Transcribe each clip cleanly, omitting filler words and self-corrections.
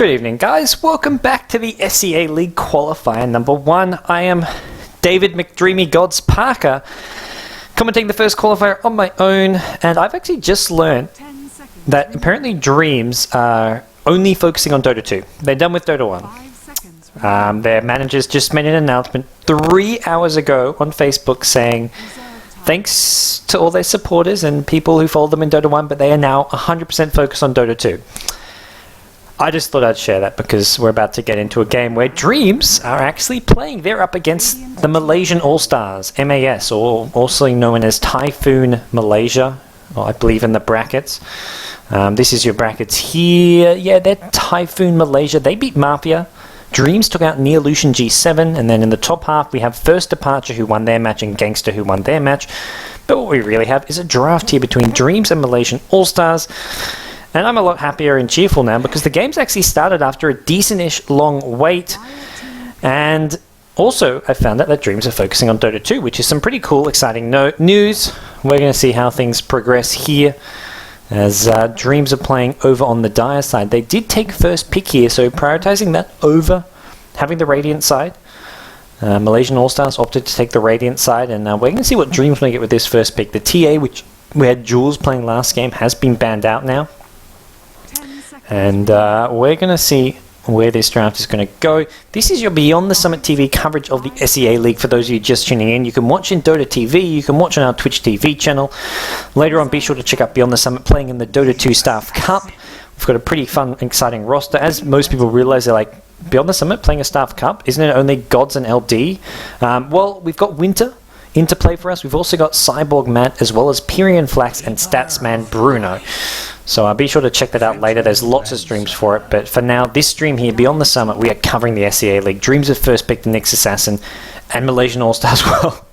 Good evening, guys. Welcome back to the SEA League qualifier number 1. I am David McDreamy Godz Parker, commentating the first qualifier on my own, and I've actually just learned that apparently Dreamz are only focusing on Dota 2. They're done with Dota 1. Their managers just made an announcement 3 hours ago on Facebook saying thanks to all their supporters and people who followed them in Dota 1, but they are now 100% focused on Dota 2. I just thought I'd share that because we're about to get into a game where Dreamz are actually playing. They're up against the Malaysian All-Stars, MAS, or also known as Typhoon Malaysia, or I believe in the brackets. This is your brackets here. Yeah, they're Typhoon Malaysia. They beat Mafia. Dreamz took out neolution G7, and then in the top half we have First Departure, who won their match, and Gangster, who won their match. But what we really have is a draft here between Dreamz and Malaysian All-Stars. And I'm a lot happier and cheerful now because the game's actually started after a decent-ish long wait. And also, I found out that Dreamz are focusing on Dota 2, which is some pretty cool, exciting news. We're going to see how things progress here as Dreamz are playing over on the Dire side. They did take first pick here, so prioritizing that over having the Radiant side. Malaysian All-Stars opted to take the Radiant side, and we're going to see what Dreamz may get with this first pick. The TA, which we had julz playing last game, has been banned out now. And we're going to see where this draft is going to go. This is your Beyond the Summit TV coverage of the SEA League for those of you just tuning in. You can watch in Dota TV, you can watch on our Twitch TV channel. Later on, be sure to check out Beyond the Summit playing in the Dota 2 Staff Cup. We've got a pretty fun, exciting roster. As most people realize, they're like, Beyond the Summit playing a Staff Cup? Isn't it only godz and LD? Well, we've got Winter into play for us. We've also got Cyborg Matt, as well as Pyrian Flax and Statsman Bruno. So be sure to check that out later. There's lots of streams for it. But for now, this stream here, Beyond the Summit, we are covering the SEA League. Dreamz have first picked the Nyx Assassin and Malaysian All-Stars. Well,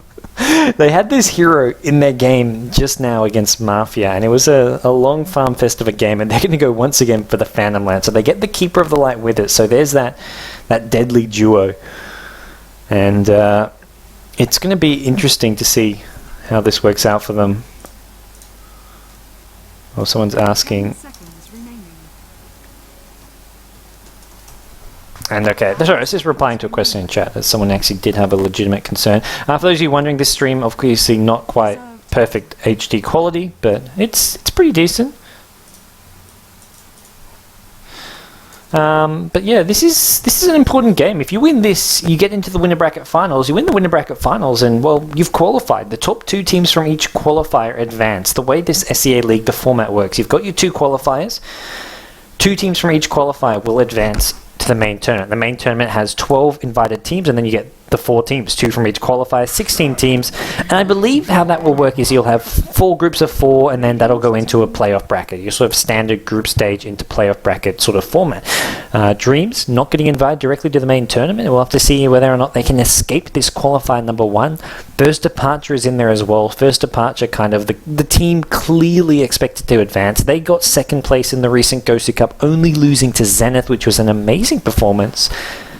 they had this hero in their game just now against Mafia, and it was a long farm fest of a game, and they're going to go once again for the Phantom Lance. So they get the Keeper of the Light with it. So there's that deadly duo. And it's going to be interesting to see how this works out for them. Oh, someone's asking. And okay, sorry, this is replying to a question in chat that someone actually did have a legitimate concern. For those of you wondering, this stream obviously not quite perfect HD quality, but it's pretty decent. But yeah, this is an important game. If you win this, you get into the winner bracket finals. You win the winner bracket finals, and well, you've qualified. The top 2 teams from each qualifier advance. The way this SEA League, the format works, you've got your 2 qualifiers. 2 teams from each qualifier will advance to the main tournament. The main tournament has 12 invited teams, and then you get the 4 teams, 2 from each qualifier, 16 teams. And I believe how that will work is you'll have 4 groups of 4, and then that'll go into a playoff bracket. Your sort of standard group stage into playoff bracket sort of format. Dreamz not getting invited directly to the main tournament. We'll have to see whether or not they can escape this qualifier number 1. First Departure is in there as well. First Departure, kind of the team clearly expected to advance. They got 2nd place in the recent Gosu Cup, only losing to Zenith, which was an amazing performance.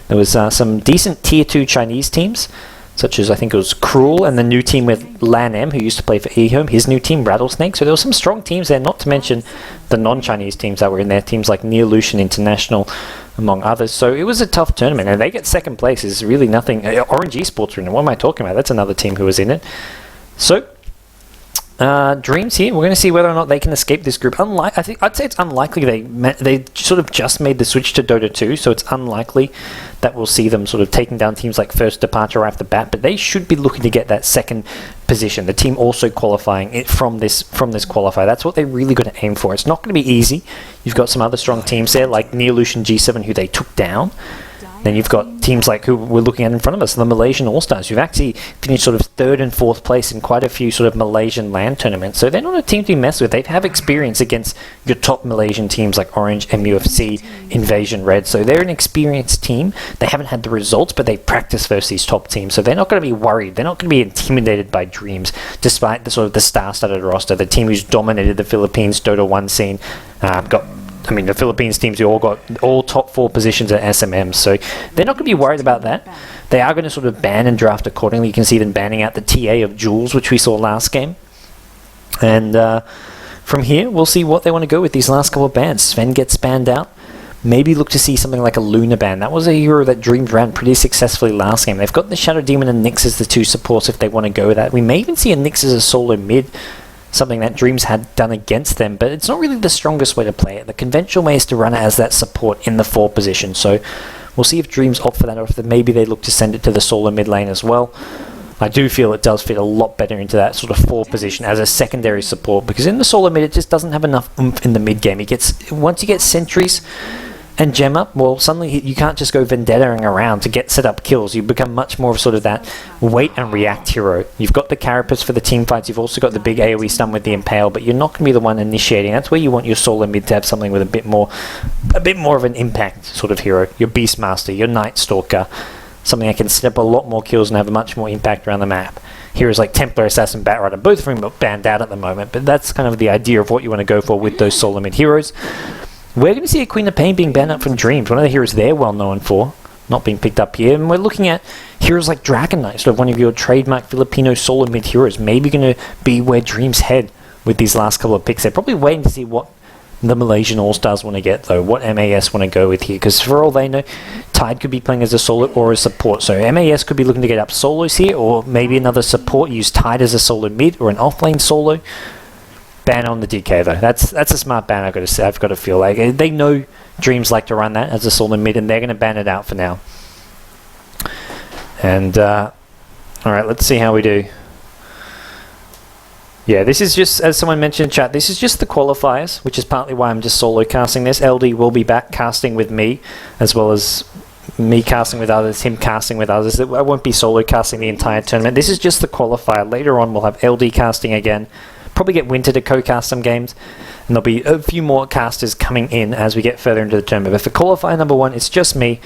There was some decent Tier 2 Chinese teams, such as I think it was Cruel, and the new team with Lan M, who used to play for eHome, his new team, Rattlesnake. So there were some strong teams there, not to mention the non-Chinese teams that were in there, teams like Neolution International, among others. So it was a tough tournament, and they get 2nd place is really nothing. Orange Esports are in it. What am I talking about? That's another team who was in it. So Dreamz here. We're going to see whether or not they can escape this group. I'd say it's unlikely. They sort of just made the switch to Dota 2, so it's unlikely that we'll see them sort of taking down teams like First Departure right off the bat. But they should be looking to get that 2nd position. The team also qualifying it from this qualifier. That's what they really got to aim for. It's not going to be easy. You've got some other strong teams there like neolution G7, who they took down. Then you've got teams like who we're looking at in front of us, the Malaysian All-Stars, who've actually finished sort of 3rd and 4th place in quite a few sort of Malaysian LAN tournaments. So they're not a team to be messed with. They have experience against your top Malaysian teams like Orange, MUFC, Invasion Red. So they're an experienced team. They haven't had the results, but they practice versus these top teams. So they're not going to be worried. They're not going to be intimidated by Dreamz, despite the sort of the star-studded roster, the team who's dominated the Philippines Dota 1 scene. The Philippines teams who got all top 4 positions at SMM, so they're not going to be worried about that. They are going to sort of ban and draft accordingly. You can see them banning out the TA of julz, which we saw last game. And from here, we'll see what they want to go with these last couple of bans. Sven gets banned out. maybe look to see something like a Luna ban. That was a hero that Dreamz ran pretty successfully last game. They've got the Shadow Demon and Nyx as the two supports if they want to go with that. We may even see a Nyx as a solo mid, something that Dreamz had done against them, but it's not really the strongest way to play it. The conventional way is to run it as that support in the 4 position, so we'll see if Dreamz opt for that, or if maybe they look to send it to the solo mid lane as well. I do feel it does fit a lot better into that sort of 4 position as a secondary support, because in the solo mid it just doesn't have enough oomph in the mid game. Once you get sentries and gem up, well, suddenly you can't just go vendettaing around to set up kills. You become much more of sort of that wait and react hero. You've got the Carapace for the team fights, you've also got the big AoE stun with the Impale, but you're not going to be the one initiating. That's where you want your solo mid to have something with a bit more of an impact sort of hero. Your Beastmaster, your Night Stalker, something that can set up a lot more kills and have a much more impact around the map. Heroes like Templar, Assassin, Batrider, both of them are banned out at the moment, but that's kind of the idea of what you want to go for with those solo mid heroes. We're going to see a Queen of Pain being banned out from Dreamz, one of the heroes they're well known for, not being picked up here. And we're looking at heroes like Dragon Knight, sort of one of your trademark Filipino solo mid heroes, maybe going to be where Dreamz head with these last couple of picks. They're probably waiting to see what the Malaysian All-Stars want to get, though, what MAS want to go with here, because for all they know, Tide could be playing as a solo or a support, so MAS could be looking to get up solos here, or maybe another support, use Tide as a solo mid, or an offlane solo. Ban on the DK, though. That's a smart ban, I've got to say. I've got to feel like they know Dreamz like to run that as a solo mid, and they're going to ban it out for now. And alright, let's see how we do. Yeah, this is just, as someone mentioned in chat, this is just the qualifiers, which is partly why I'm just solo casting this. LD will be back casting with me, as well as me casting with others, him casting with others. I won't be solo casting the entire tournament. This is just the qualifier. Later on, we'll have LD casting again. Probably get Winter to co-cast some games, and there'll be a few more casters coming in as we get further into the tournament. But for qualifier number 1, it's just me.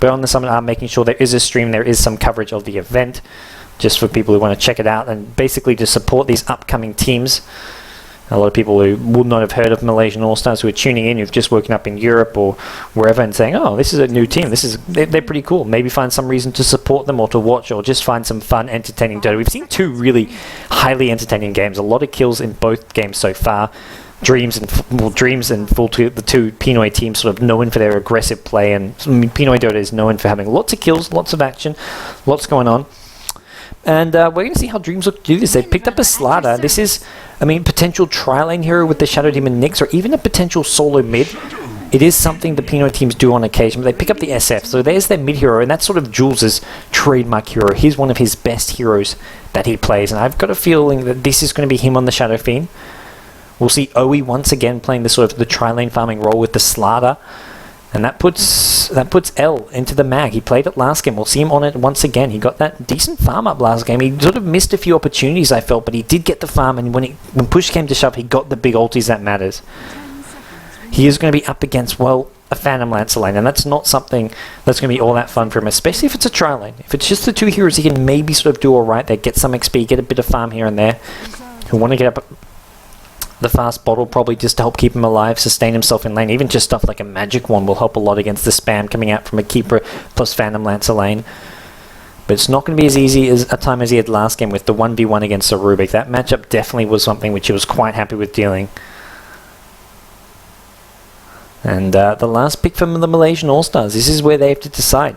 But on the summit, I'm making sure there is a stream, there is some coverage of the event, just for people who want to check it out, and basically to support these upcoming teams. A lot of people who would not have heard of Malaysian All-Stars who are tuning in, who've just woken up in Europe or wherever and saying, oh, this is a new team, they're pretty cool. Maybe find some reason to support them or to watch, or just find some fun, entertaining Dota. We've seen 2 really highly entertaining games, a lot of kills in both games so far. Dreamz and the 2 Pinoy teams sort of known for their aggressive play, and Pinoy Dota is known for having lots of kills, lots of action, lots going on. And we're going to see how Dreamz look to do this. They've picked up a Slaughter. This is, potential tri-lane hero with the Shadow Demon Nyx, or even a potential solo mid. It is something the Pinoy teams do on occasion, but they pick up the SF. So there's their mid hero, and that's sort of Julz's trademark hero. He's one of his best heroes that he plays, and I've got a feeling that this is going to be him on the Shadow Fiend. We'll see Oe once again playing the sort of the tri-lane farming role with the Slaughter. And that puts L into the mag. He played it last game. We'll see him on it once again. He got that decent farm up last game. He sort of missed a few opportunities, I felt, but he did get the farm, and when push came to shove, he got the big ultis that matters. He is going to be up against, well, a Phantom Lancer lane, and that's not something that's going to be all that fun for him, especially if it's a tri-lane. If it's just the 2 heroes, he can maybe sort of do alright there, get some XP, get a bit of farm here and there. Who want to get up the fast bottle, probably just to help keep him alive, sustain himself in lane. Even just stuff like a magic wand will help a lot against the spam coming out from a Keeper plus Phantom Lancer lane. But it's not going to be as easy as a time as he had last game with the 1v1 against a Rubik. That matchup definitely was something which he was quite happy with dealing. And the last pick from the Malaysian All-Stars, this is where they have to decide.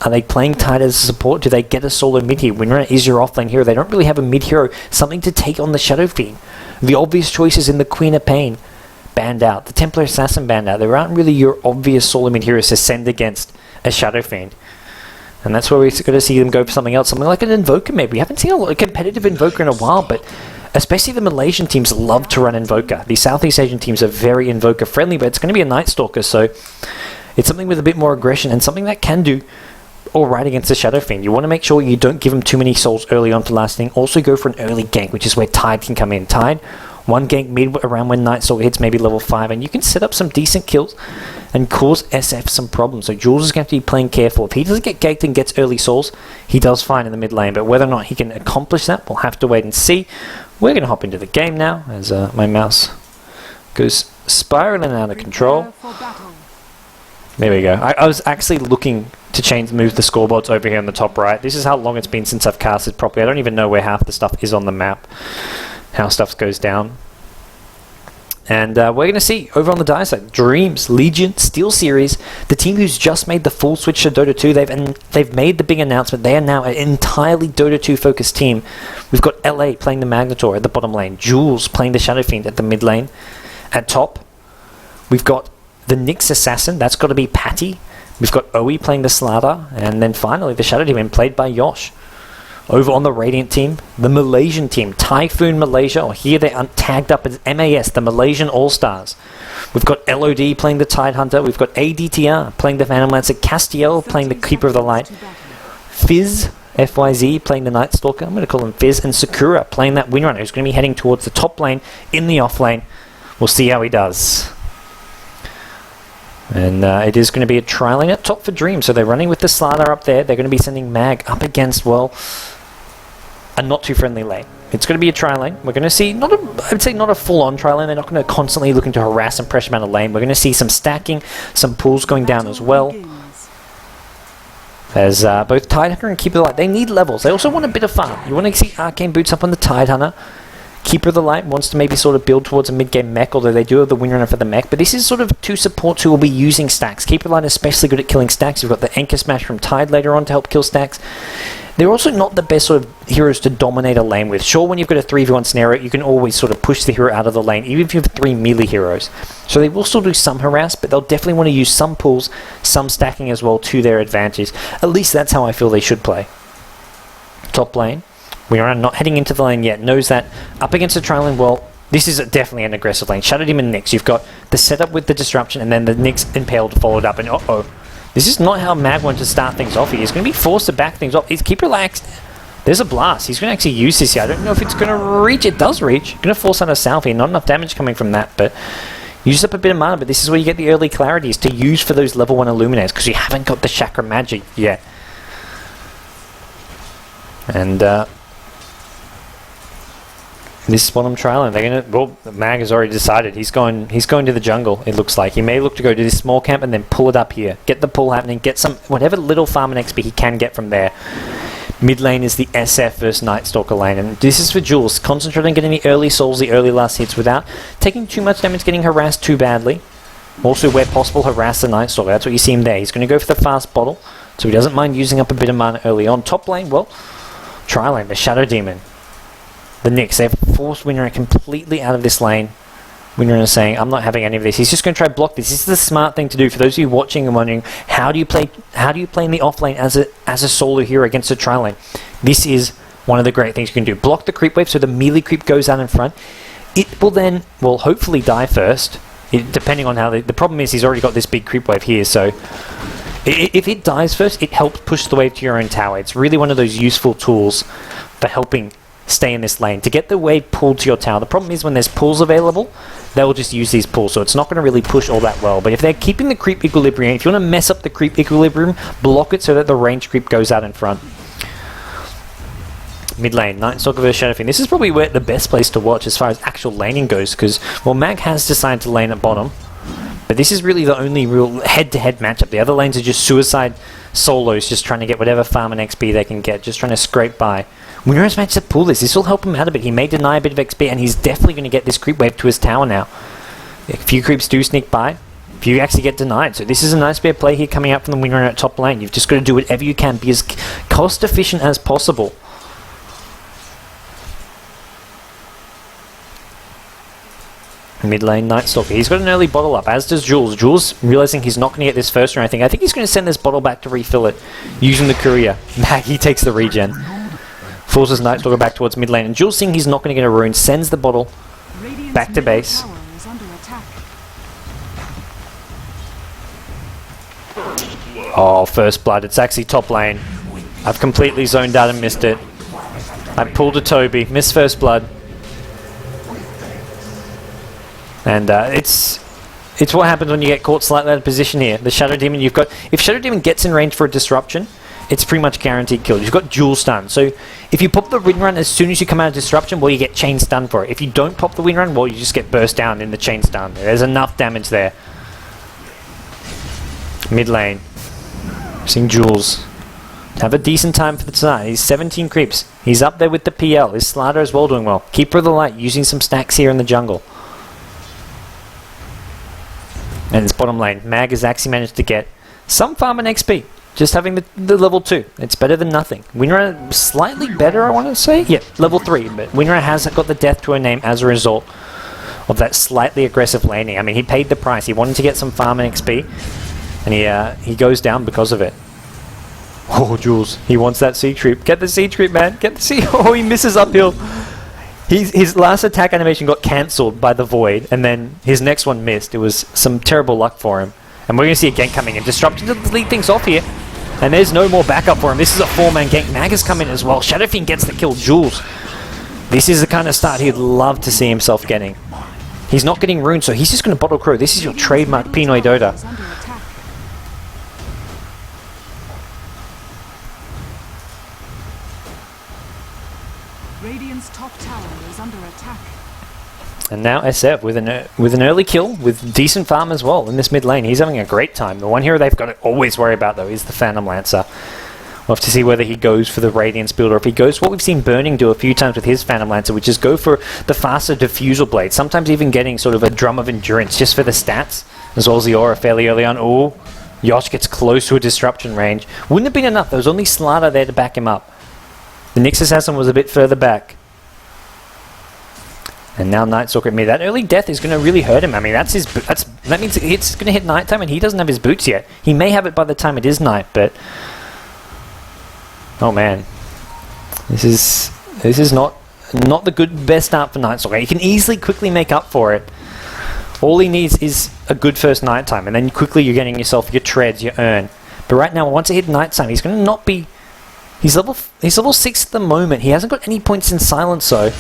Are they playing Tide as a support? Do they get a solo mid here? Winner is your offlane hero. They don't really have a mid hero, something to take on the Shadow Fiend. The obvious choices in the Queen of Pain banned out. The Templar Assassin banned out. There aren't really your obvious solo mid heroes to send against a Shadow Fiend. And that's where we're going to see them go for something else. Something like an Invoker maybe. We haven't seen a competitive Invoker in a while, but especially the Malaysian teams love to run Invoker. The Southeast Asian teams are very Invoker friendly, but it's going to be a Night Stalker, so it's something with a bit more aggression and something that can do alright against the Shadow Fiend. You want to make sure you don't give him too many souls early on for last thing. Also go for an early gank, which is where Tide can come in. Tide, one gank mid around when Night Stalker hits maybe level 5, and you can set up some decent kills and cause SF some problems. So Julz is going to have to be playing careful. If he doesn't get ganked and gets early souls, he does fine in the mid lane, but whether or not he can accomplish that, we'll have to wait and see. We're going to hop into the game now as my mouse goes spiraling out of control. There we go. I was actually looking to move the scoreboards over here on the top right. This is how long it's been since I've casted properly. I don't even know where half the stuff is on the map, how stuff goes down. And we're going to see over on the DICE side, Dreamz, Legion, Steel Series, the team who's just made the full switch to Dota 2. They've made the big announcement. They are now an entirely Dota 2 focused team. We've got LA playing the Magnetor at the bottom lane, julz playing the Shadow Fiend at the mid lane. At top, we've got the Nyx Assassin. That's got to be Patty. We've got Oe playing the Slardar, and then finally the Shadow Demon played by Yosh. Over on the Radiant team, the Malaysian team, Typhoon Malaysia, or here they are tagged up as MAS, the Malaysian All-Stars. We've got LOD playing the Tidehunter, we've got ADTR playing the Phantom Lancer, Castiel playing the Keeper of the Light, Fizz, FYZ playing the Night Stalker, I'm going to call him Fizz, and Sakura playing that Windrunner, who's going to be heading towards the top lane in the off lane. We'll see how he does. And it is going to be a tri-lane at top for Dream, so they're running with the Slardar up there. They're going to be sending Mag up against, well, a not too friendly lane. It's going to be a tri-lane. We're going to see, I would say not a full-on tri-lane. They're not going to constantly looking to harass and pressure down the lane. We're going to see some stacking, some pulls going down as well. As both Tidehunter and Keeper of the Light, they need levels. They also want a bit of farm. You want to see Arcane Boots up on the Tidehunter. Keeper of the Light wants to maybe sort of build towards a mid-game mech, although they do have the Windrunner for the mech. But this is sort of two supports who will be using stacks. Keeper of the Light is especially good at killing stacks. You've got the Anchor Smash from Tide later on to help kill stacks. They're also not the best sort of heroes to dominate a lane with. Sure, when you've got a 3v1 scenario, you can always sort of push the hero out of the lane, even if you have 3 melee heroes. So they will still do some harass, but they'll definitely want to use some pulls, some stacking as well to their advantage. At least that's how I feel they should play. Top lane. We are not heading into the lane yet. Knows that up against a tri-lane, well, this is definitely an aggressive lane. Shadow Demon Nyx. You've got the setup with the disruption, and then the Nyx Impaled followed up, and uh-oh. This is not how Mag wanted to start things off here. He's going to be forced to back things off. Keep relaxed. There's a blast. He's going to actually use this here. I don't know if it's going to reach. It does reach. Going to force on a Salve here. Not enough damage coming from that, but use up a bit of mana. But this is where you get the early clarities to use for those level 1 Illuminators, because you haven't got the Chakra Magic yet. And this bottom trial, they're gonna. Well, Mag has already decided he's going to the jungle. It looks like he may look to go to this small camp and then pull it up here. Get the pull happening. Get some whatever little farm and XP he can get from there. Mid lane is the SF versus Night Stalker lane, and this is for julz. Concentrate on getting the early souls, the early last hits without taking too much damage, getting harassed too badly. Also, where possible, harass the Night Stalker. That's what you see him there. He's going to go for the fast bottle, so he doesn't mind using up a bit of mana early on. Top lane, well, tri lane, the Shadow Demon. The Nyx, they've forced Windrunner completely out of this lane. Windrunner is saying, I'm not having any of this. He's just going to try to block this. This is the smart thing to do. For those of you watching and wondering, how do you play in the off lane as a solo hero against a tri lane? This is one of the great things you can do. Block the creep wave so the melee creep goes out in front. It will then, well, hopefully die first. Depending on how the problem is, he's already got this big creep wave here, so if it dies first, it helps push the wave to your own tower. It's really one of those useful tools for helping stay in this lane to get the wave pulled to your tower. The problem is when there's pulls available, they will just use these pulls, so it's not going to really push all that well. But if they're keeping the creep equilibrium, if you want to mess up the creep equilibrium, block it so that the range creep goes out in front. Mid lane, Night Stalker vs Shadow Fiend. This is probably where the best place to watch as far as actual laning goes, because, well, Mag has decided to lane at bottom, but this is really the only real head-to-head matchup. The other lanes are just suicide solos, just trying to get whatever farm and XP they can get, just trying to scrape by. Windrunner's managed to pull this. This will help him out a bit. He may deny a bit of XP, and he's definitely going to get this creep wave to his tower now. A few creeps do sneak by. A few actually get denied. So this is a nice bit of play here coming out from the Windrunner at top lane. You've just got to do whatever you can. Be as cost efficient as possible. Mid lane, Night Stalker. He's got an early bottle up, as does julz. Julz, realizing he's not going to get this first round, I think he's going to send this bottle back to refill it, using the courier. Maggie takes the regen. Forces Night Stalker back towards mid lane, and julz, seeing he's not going to get a rune, sends the bottle back to base. Oh, first blood. It's actually top lane. I've completely zoned out and missed it. I pulled a Toby, missed first blood. And it's what happens when you get caught slightly out of position here. The Shadow Demon you've got, if Shadow Demon gets in range for a disruption, it's pretty much guaranteed kill. You've got julz stun. So if you pop the wind run as soon as you come out of disruption, well, you get chain stun for it. If you don't pop the wind run, well, you just get burst down in the chain stun. There's enough damage there. Mid lane. Seeing julz have a decent time for the tonight. He's 17 creeps. He's up there with the PL. His Slardar as well doing well. Keeper of the Light using some stacks here in the jungle. And it's bottom lane. Mag has actually managed to get some farm and XP. Just having the level 2. It's better than nothing. Winra slightly better, I want to say. Yeah, level 3. But Winra has got the death to her name as a result of that slightly aggressive laning. I mean, he paid the price. He wanted to get some farm and XP. And he goes down because of it. Oh, Julz. He wants that sea trip. Get the sea trip, man. Get the sea. Oh, he misses uphill. His last attack animation got cancelled by the void. And then his next one missed. It was some terrible luck for him. And we're going to see a gank coming in. Disruption to lead things off here. And there's no more backup for him. This is a 4-man gank. Mag has come in as well. Shadow Fiend gets the kill. Julz. This is the kind of start he'd love to see himself getting. He's not getting runes, so he's just going to bottle crow. This is your trademark Pinoy Dota. Radiant's top tower is under attack. And now SF with an early kill with decent farm as well in this mid lane. He's having a great time. The one hero they've got to always worry about though is the Phantom Lancer. We'll have to see whether he goes for the Radiance build or if he goes for what we've seen Burning do a few times with his Phantom Lancer, which is go for the faster diffusal blade. Sometimes even getting sort of a drum of endurance just for the stats, as well as the aura fairly early on. Oh, Yosh gets close to a disruption range. Wouldn't have been enough. There was only Slaughter there to back him up. The Nyx Assassin was a bit further back. And now Nightstalker at mid. That early death is going to really hurt him. I mean, that means it's going to hit nighttime and he doesn't have his boots yet. He may have it by the time it is night, but... Oh man. This is not the best start for Nightstalker. He can easily quickly make up for it. All he needs is a good first nighttime, and then quickly you're getting yourself your treads, your earn. But right now, once it hit nighttime, he's going to not be... He's level 6 at the moment. He hasn't got any points in silence, though.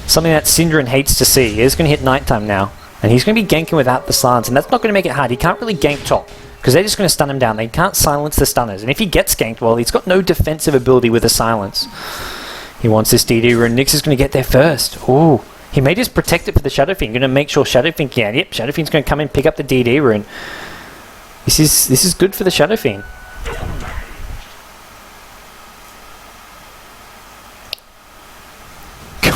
Something that Syndran hates to see. He is going to hit nighttime now. And he's going to be ganking without the silence. And that's not going to make it hard. He can't really gank top. Because they're just going to stun him down. They can't silence the stunners. And if he gets ganked, well, he's got no defensive ability with a silence. He wants this DD rune. Nyx is going to get there first. Ooh. He may just protect it for the Shadow Fiend. Going to make sure Shadow Fiend can. Yep, Shadow Fiend's going to come in, pick up the DD rune. This is good for the Shadow Fiend.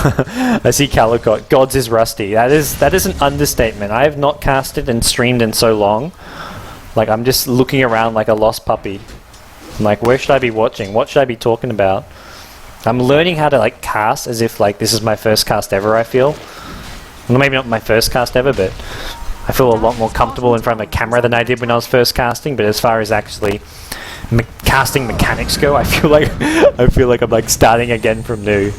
I see Calicot. Godz is rusty. That is an understatement. I have not casted and streamed in so long. Like, I'm just looking around like a lost puppy. I'm like, where should I be watching? What should I be talking about? I'm learning how to like cast as if like this is my first cast ever, I feel. Well, maybe not my first cast ever, but I feel a lot more comfortable in front of a camera than I did when I was first casting. But as far as actually casting mechanics go, I feel like I'm like starting again from new.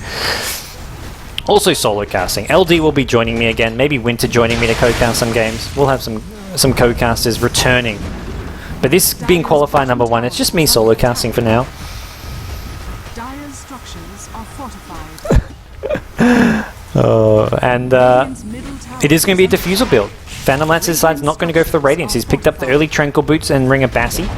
Also solo casting. LD will be joining me again. Maybe Winter joining me to co-cast some games. We'll have some co-casters returning. But this being qualifier number 1, it's just me solo casting for now. Dire's structures are fortified. It is going to be a diffusal build. Phantom Lancer decides not going to go for the Radiance. He's picked up the early Tranquil Boots and Ring of Bassi.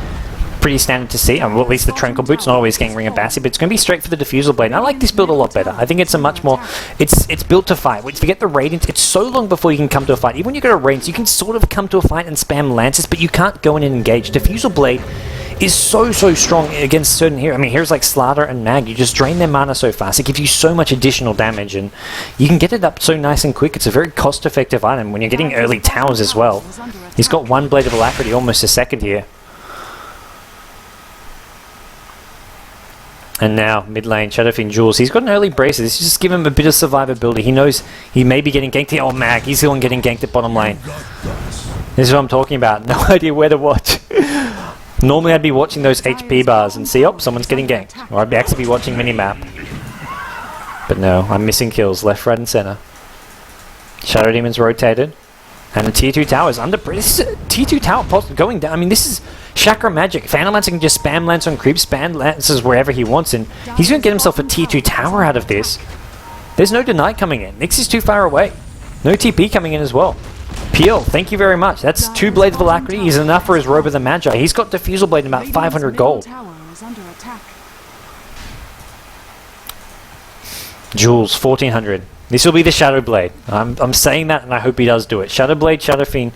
Pretty standard to see. Well, at least the Tranquil Boots, not always getting Ring of Bassi, but it's going to be straight for the Diffusal Blade. And I like this build a lot better. I think it's a much more... It's built to fight. If you get the Radiance, it's so long before you can come to a fight. Even when you get a Radiance, you can sort of come to a fight and spam Lances, but you can't go in and engage. Diffusal Blade is so strong against certain heroes. I mean, heroes like Slaughter and Mag, you just drain their mana so fast. It gives you so much additional damage, and you can get it up so nice and quick. It's a very cost-effective item when you're getting early towers as well. He's got one Blade of Alacrity, almost a second here. And now, mid lane, Shadow Fiend Julz. He's got an early bracer. This is just give him a bit of survivability. He knows he may be getting ganked here. Oh, Mag, he's the one getting ganked at bottom lane. This is what I'm talking about. No idea where to watch. Normally I'd be watching those HP bars and see, oh, someone's getting ganked. Or I'd actually be watching minimap. But no, I'm missing kills left, right, and center. Shadow Demon's rotated. And the tier 2 tower is under... This is a tier 2 tower going down. I mean, this is Chakra magic. Phantom Lancer can just spam Lance on creeps, spam Lances wherever he wants, and he's going to get himself a tier 2 tower out of this. There's no deny coming in. Nyx is too far away. No TP coming in as well. Peel, thank you very much. That's 2 Blades of Alacrity. He's enough for his Robe of the Magi. He's got Diffusal Blade and about 500 gold. Julz, 1400. This will be the Shadow Blade. I'm saying that, and I hope he does do it. Shadow Blade, Shadow Fiend,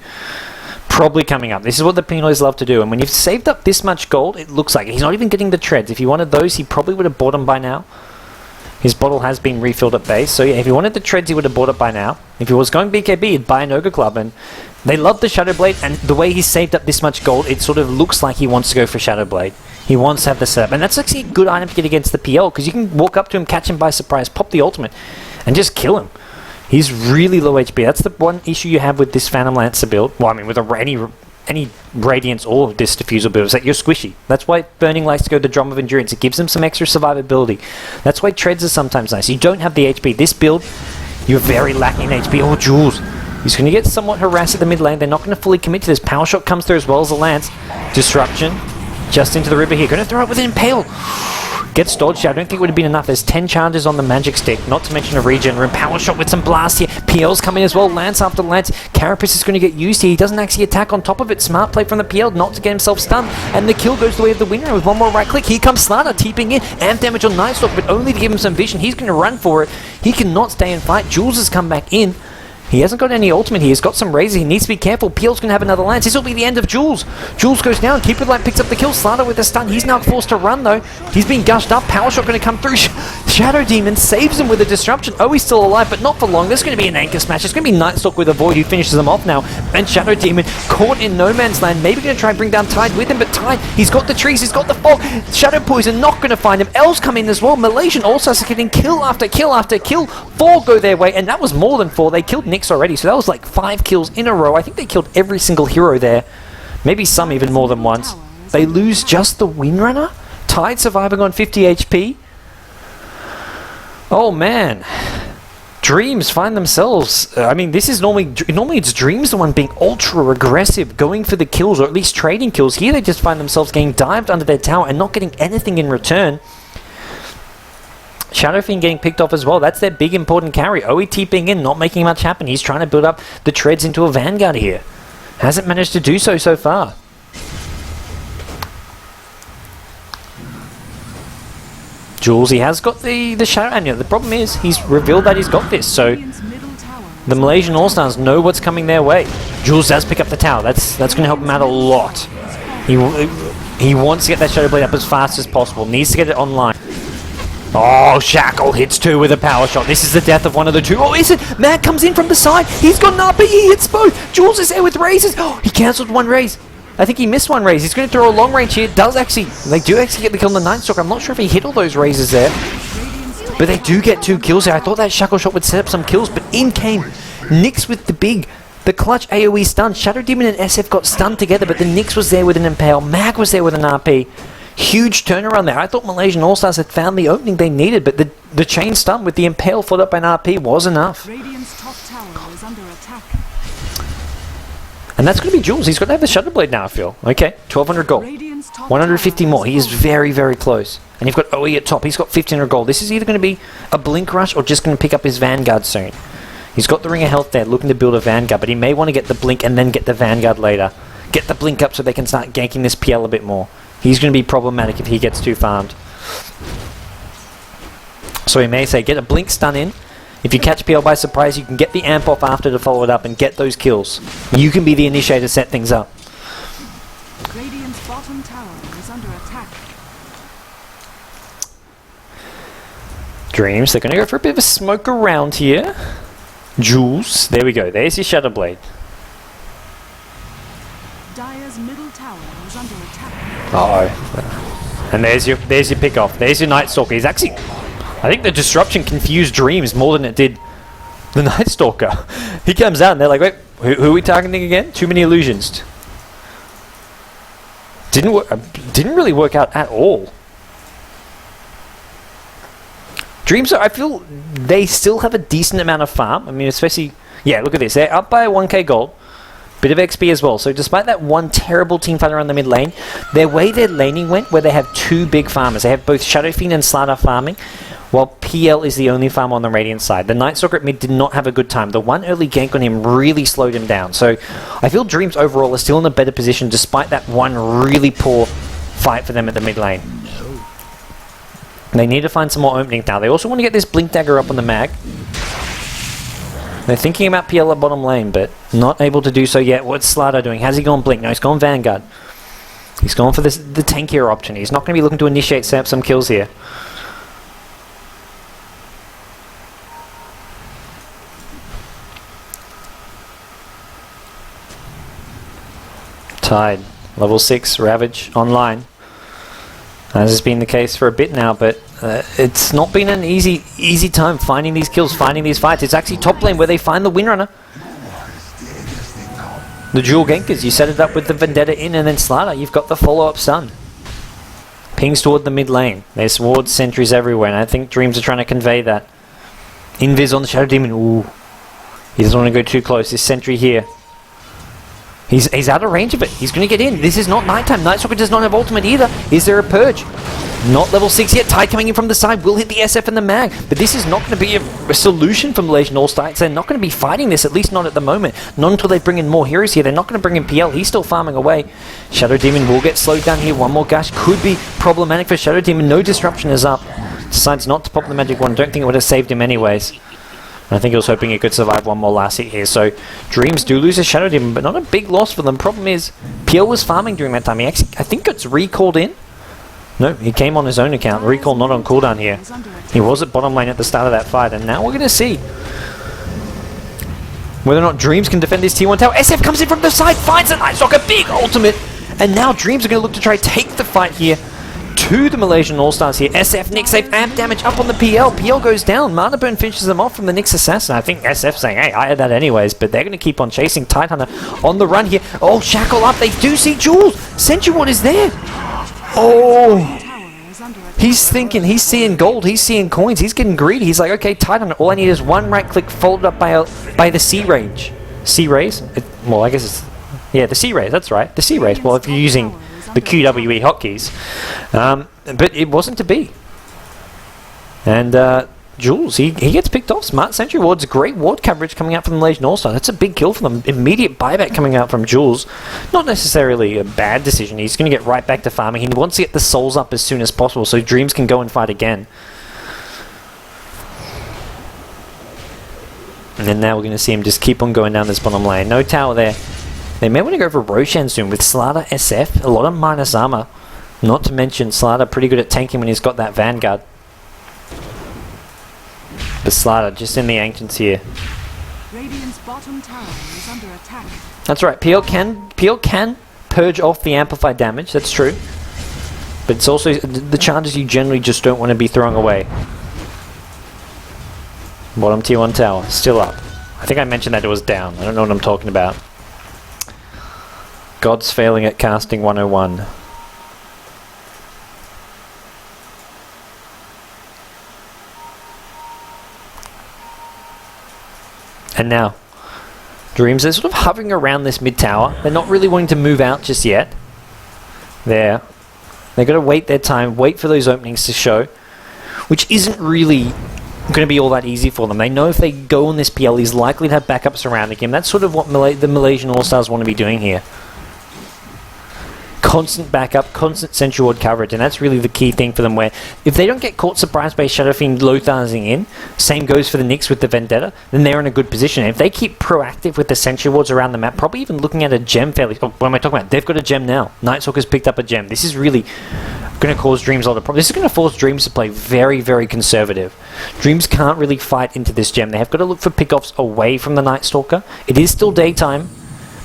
probably coming up. This is what the Pinoys love to do. And when you've saved up this much gold, it looks like he's not even getting the treads. If he wanted those, he probably would have bought them by now. His bottle has been refilled at base. So yeah, if he wanted the treads, he would have bought it by now. If he was going BKB, he'd buy an Ogre Club and They love the Shadow Blade, and the way he's saved up this much gold, it sort of looks like he wants to go for Shadow Blade. He wants to have the setup, and that's actually a good item to get against the PL, because you can walk up to him, catch him by surprise, pop the ultimate, and just kill him. He's really low HP. That's the one issue you have with this Phantom Lancer build. Well, I mean, with any Radiance or this Diffusal build, is that you're squishy. That's why Burning likes to go the Drum of Endurance. It gives him some extra survivability. That's why Treads are sometimes nice. You don't have the HP. This build, you're very lacking in HP. Oh, Julz. He's going to get somewhat harassed at the mid lane. They're not going to fully commit to this. Power Shot comes through as well as the Lance. Disruption. Just into the river here. Going to throw it with an Impale. Gets dodged. I don't think it would have been enough. There's 10 charges on the Magic Stick. Not to mention a regen room. Power Shot with some blast here. PL's coming as well. Lance after Lance. Carapace is going to get used here. He doesn't actually attack on top of it. Smart play from the PL not to get himself stunned. And the kill goes the way of the winner with one more right click. Here comes Slaughter teeping in. Amp damage on Nightstalk, but only to give him some vision. He's going to run for it. He cannot stay and fight. Julz has come back in. He hasn't got any ultimate here. He's got some razor. He needs to be careful. PL's going to have another Lance. This will be the end of Julz. Julz goes down. Keeper Light picks up the kill. Slaughter with a stun. He's now forced to run, though. He's been gushed up. Power Shot going to come through. Shadow Demon saves him with a disruption. Oh, he's still alive, but not for long. There's going to be an anchor smash. It's going to be Nightstalk with a Void who finishes him off now. And Shadow Demon caught in no man's land. Maybe going to try and bring down Tide with him, but Tide, he's got the trees. He's got the fog. Shadow Poison not going to find him. L's come in as well. Malaysian also getting kill after kill after kill. 4 go their way, and that was more than 4. They killed Nyx already, so that was like 5 kills in a row. I think they killed every single hero there. Maybe some even more than once. They lose just the Windrunner? Tide surviving on 50 HP? Oh man. Dreamz find themselves... I mean, this is normally it's Dreamz the one being ultra aggressive, going for the kills, or at least trading kills. Here they just find themselves getting dived under their tower and not getting anything in return. Shadow Fiend getting picked off as well. That's their big important carry. OE TPing in, not making much happen. He's trying to build up the treads into a Vanguard here. Hasn't managed to do so far. Julz, he has got the Shadow Amulet. The problem is, he's revealed that he's got this, so the Malaysian All-Stars know what's coming their way. Julz does pick up the tower. That's going to help him out a lot. He wants to get that Shadow Blade up as fast as possible. Needs to get it online. Oh, Shackle hits 2 with a Power Shot. This is the death of one of the 2. Oh, is it? Matt comes in from the side. He's got an RP. He hits both. Julz is there with raises. Oh, he cancelled one raise. I think he missed one raise. He's going to throw a long range here. They do actually get the kill on the Nightstalk. I'm not sure if he hit all those raises there. But they do get 2 kills there. I thought that Shackle Shot would set up some kills, but in came Nyx with the clutch AoE stun. Shadow Demon and SF got stunned together, but the Nyx was there with an Impale. Mag was there with an RP. Huge turnaround there. I thought Malaysian All-Stars had found the opening they needed, but the chain stun with the Impale followed up by an RP was enough. Radiant's top tower is under attack. And that's going to be Julz. He's got to have the Shadow Blade now, I feel. Okay, 1,200 gold. 150 more. He is very, very close. And you've got OE at top. He's got 1,500 gold. This is either going to be a Blink Rush or just going to pick up his Vanguard soon. He's got the Ring of Health there, looking to build a Vanguard, but he may want to get the Blink and then get the Vanguard later. Get the Blink up so they can start ganking this PL a bit more. He's going to be problematic if he gets too farmed. So he may say, get a Blink stun in. If you catch PL by surprise, you can get the amp off after to follow it up and get those kills. You can be the initiator to set things up. Radiant's bottom tower is under attack. Dreamz, they're going to go for a bit of a smoke around here. Julz, there we go. There's your Shadow Blade. Dire's middle tower is under attack. Uh-oh. And there's your pick off. There's your Nightstalker. He's actually... I think the disruption confused Dreamz more than it did the Nightstalker. He comes out and they're like, wait, who are we targeting again? Too many illusions. Didn't really work out at all. Dreamz, I feel they still have a decent amount of farm. I mean, especially... Yeah, look at this. They're up by 1k gold. Bit of XP as well. So despite that one terrible team fight around the mid lane, their laning went where they have 2 big farmers. They have both Shadow Fiend and Slaughter farming, while PL is the only farmer on the Radiant side. The Nightstalker at mid did not have a good time. The one early gank on him really slowed him down. So I feel Dreamz overall are still in a better position despite that one really poor fight for them at the mid lane. They need to find some more openings now. They also want to get this Blink Dagger up on the mag. They're thinking about PL at bottom lane, but not able to do so yet. What's Slaughter doing? Has he gone Blink? No, he's gone Vanguard. He's gone for the tankier option. He's not going to be looking to initiate, set up some kills here. Tide. Level 6 Ravage online. As has been the case for a bit now, but it's not been an easy time finding these kills, finding these fights. It's actually top lane where they find the Windrunner. The dual gankers, you set it up with the Vendetta in and then Slider, you've got the follow-up stun. Pings toward the mid lane. There's wards, sentries everywhere, and I think Dreamz are trying to convey that. Invis on the Shadow Demon, ooh. He doesn't want to go too close, this sentry here. He's out of range of it. He's going to get in. This is not nighttime. Nightstalker does not have ultimate either. Is there a purge? Not level 6 yet. Tide coming in from the side will hit the SF and the mag. But this is not going to be a solution for Malaysian All-Stars. They're not going to be fighting this, at least not at the moment. Not until they bring in more heroes here. They're not going to bring in PL. He's still farming away. Shadow Demon will get slowed down here. One more gash could be problematic for Shadow Demon. No disruption is up. Decides not to pop the magic wand. Don't think it would have saved him anyways. I think he was hoping he could survive one more last hit here. So Dreamz do lose a Shadow Demon, but not a big loss for them. Problem is, PL was farming during that time. He actually, I think it's recalled in. No, he came on his own account. Recall not on cooldown here. He was at bottom lane at the start of that fight, and now we're going to see whether or not Dreamz can defend this tier 1 tower. SF comes in from the side, finds a Nightstalker, big ultimate, and now Dreamz are going to look to try to take the fight here to the Malaysian All-Stars here. SF, Nyx save, amp damage up on the PL. PL goes down. Mana Burn finishes them off from the Nyx Assassin. I think SF saying, hey, I had that anyways, but they're going to keep on chasing. Tidehunter on the run here. Oh, Shackle up. They do see Julz. Sentry Ward is there. Oh, he's thinking, he's seeing gold, he's seeing coins, he's getting greedy. He's like, okay, Tidehunter, all I need is one right click followed up by the C range. C rays? Well, I guess it's, yeah, the C rays, that's right. The C rays. Well, if you're using the QWE hotkeys. But it wasn't to be. And Julz, he gets picked off. Smart Sentry Ward's great ward coverage coming out from the Malaysian All-Star. That's a big kill for them. Immediate buyback coming out from Julz. Not necessarily a bad decision. He's going to get right back to farming. He wants to get the souls up as soon as possible so Dreamz can go and fight again. And then now we're going to see him just keep on going down this bottom lane. No tower there. They may want to go for Roshan soon with Slider SF. A lot of minus armor. Not to mention Slider pretty good at tanking when he's got that Vanguard. But Slider just in the Ancients here. Radiant's bottom tower is under attack. That's right. PL can purge off the amplified damage. That's true. But it's also the charges you generally just don't want to be throwing away. Bottom tier 1 tower still up. I think I mentioned that it was down. I don't know what I'm talking about. Godz failing at casting 101. And now, Dreamz are sort of hovering around this mid tower. They're not really wanting to move out just yet. They've got to wait their time, wait for those openings to show, which isn't really going to be all that easy for them. They know if they go on this PL, he's likely to have backup surrounding him. That's sort of what the Malaysian All-Stars want to be doing here. Constant backup, constant Sentry Ward coverage, and that's really the key thing for them, where if they don't get caught surprised by Shadow Fiend Lotharsing in, same goes for the Nyx with the Vendetta, then they're in a good position. And if they keep proactive with the Sentry Wards around the map, probably even looking at a gem fairly... Oh, what am I talking about? They've got a gem now. Nightstalker's picked up a gem. This is really going to cause Dreamz a lot of problems. This is going to force Dreamz to play very, very conservative. Dreamz can't really fight into this gem. They have got to look for pickoffs away from the Nightstalker. It is still daytime,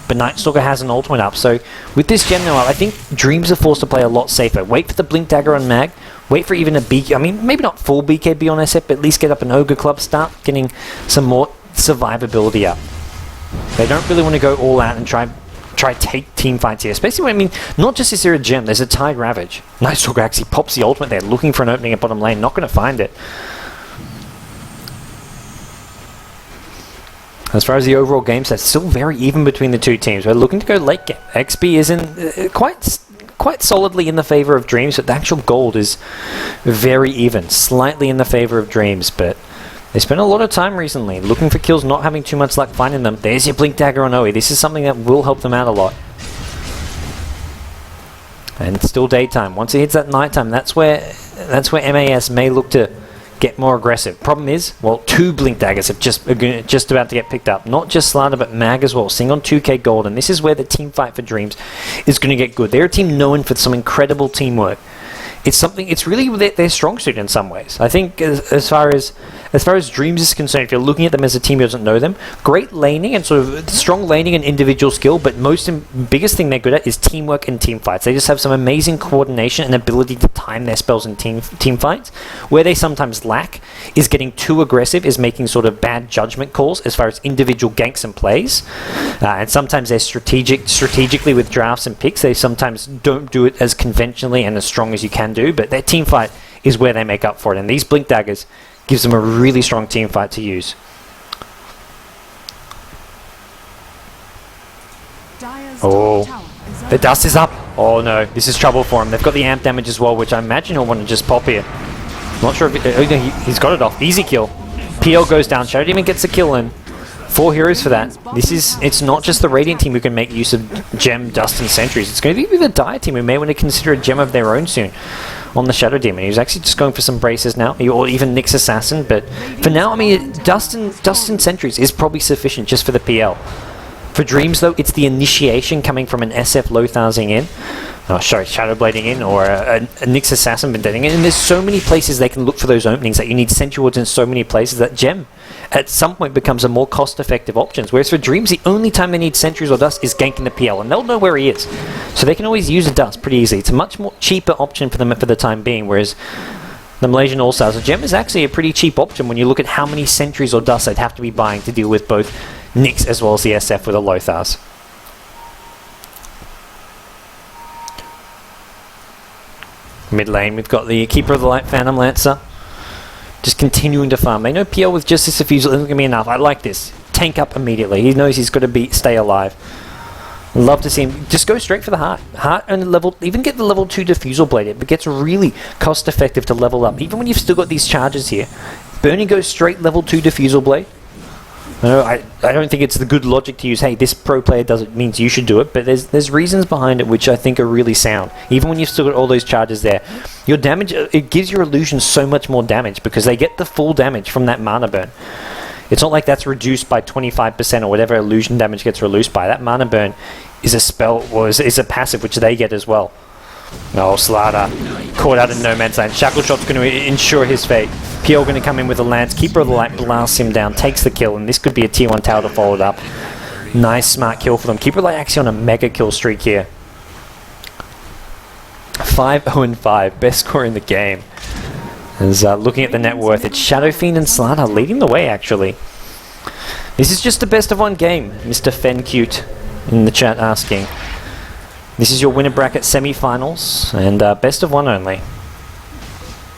but Nightstalker has an ultimate up, so with this gem now up, I think Dreamz are forced to play a lot safer. Wait for the Blink Dagger on Mag, wait for even a BK, I mean, maybe not full BKB on SF, but at least get up an Ogre Club, start getting some more survivability up. They don't really want to go all out and try take team fights here, especially when, I mean, not just is there a gem, there's a Tide Ravage. Nightstalker actually pops the ultimate there, looking for an opening at bottom lane, not going to find it. As far as the overall game set, still very even between the two teams. We're looking to go late game. XP is in quite solidly in the favor of Dreamz, but the actual gold is very even, slightly in the favor of Dreamz. But they spent a lot of time recently looking for kills, not having too much luck finding them. There's your Blink Dagger on Oe. This is something that will help them out a lot. And it's still daytime. Once it hits that nighttime, that's where MAS may look to get more aggressive. Problem is, well, 2 Blink Daggers have just about to get picked up. Not just Slider, but Mag as well, sitting on 2k gold, and this is where the team fight for Dreamz is going to get good. They're a team known for some incredible teamwork. it's something. It's really their strong suit in some ways. I think as far as Dreamz is concerned, if you're looking at them as a team who doesn't know them, great laning and sort of strong laning and individual skill, but biggest thing they're good at is teamwork and team fights. They just have some amazing coordination and ability to time their spells in team fights. Where they sometimes lack is getting too aggressive, is making sort of bad judgment calls as far as individual ganks and plays. And sometimes they're strategically with drafts and picks. They sometimes don't do it as conventionally and as strong as you can do, but their team fight is where they make up for it. And these Blink Daggers gives them a really strong team fight to use. Oh, the dust is up. Oh no, this is trouble for him. They've got the amp damage as well, which I imagine he'll want to just pop here. Not sure if he's got it off. Easy kill. PL goes down. Shadow Demon gets a kill in. 4 heroes for that. It's not just the Radiant team who can make use of gem, dust, and sentries. It's going to be the Dire team who may want to consider a gem of their own soon on the Shadow Demon. He's actually just going for some braces now, or even Nyx Assassin. But for now, I mean, dust and sentries is probably sufficient just for the PL. For Dreamz, though, it's the initiation coming from an SF Lotharsing in. Oh, sorry, Shadow Blading in, or a Nyx Assassin Vendating in. And there's so many places they can look for those openings that you need Sentry Wards in so many places that gem at some point becomes a more cost-effective option. Whereas for Dreamz, the only time they need sentries or dust is ganking the PL, and they'll know where he is. So they can always use a dust pretty easily. It's a much more cheaper option for them for the time being, whereas the Malaysian All-Stars, a gem is actually a pretty cheap option when you look at how many sentries or dust they'd have to be buying to deal with both Nyx as well as the SF with the Lothars. Mid lane, we've got the Keeper of the Light Phantom Lancer. Just continuing to farm. They know PL with just this defusal isn't going to be enough. I like this. Tank up immediately. He knows he's got to stay alive. Love to see him just go straight for the heart. Heart and level, even get the level 2 defusal blade. It gets really cost effective to level up. Even when you've still got these charges here. Burning goes straight level 2 defusal blade. I don't think it's the good logic to use, hey, this pro player does it, means you should do it, but there's reasons behind it which I think are really sound. Even when you've still got all those charges there, your damage, it gives your illusions so much more damage because they get the full damage from that mana burn. It's not like that's reduced by 25% or whatever illusion damage gets reduced by. That mana burn is a spell, or is a passive which they get as well. Oh, Slaughter caught out in no man's land. Shackle Shot's going to ensure his fate. PL going to come in with a lance. Keeper of the Light blasts him down, takes the kill, and this could be a tier 1 tower to follow it up. Nice, smart kill for them. Keeper of the Light actually on a mega kill streak here. 5-0-5, best score in the game. As looking at the net worth, it's Shadow Fiend and Slaughter leading the way, actually. This is just a best of 1 game, Mr. Fencute in the chat asking. This is your winner bracket semi-finals, and best of 1 only.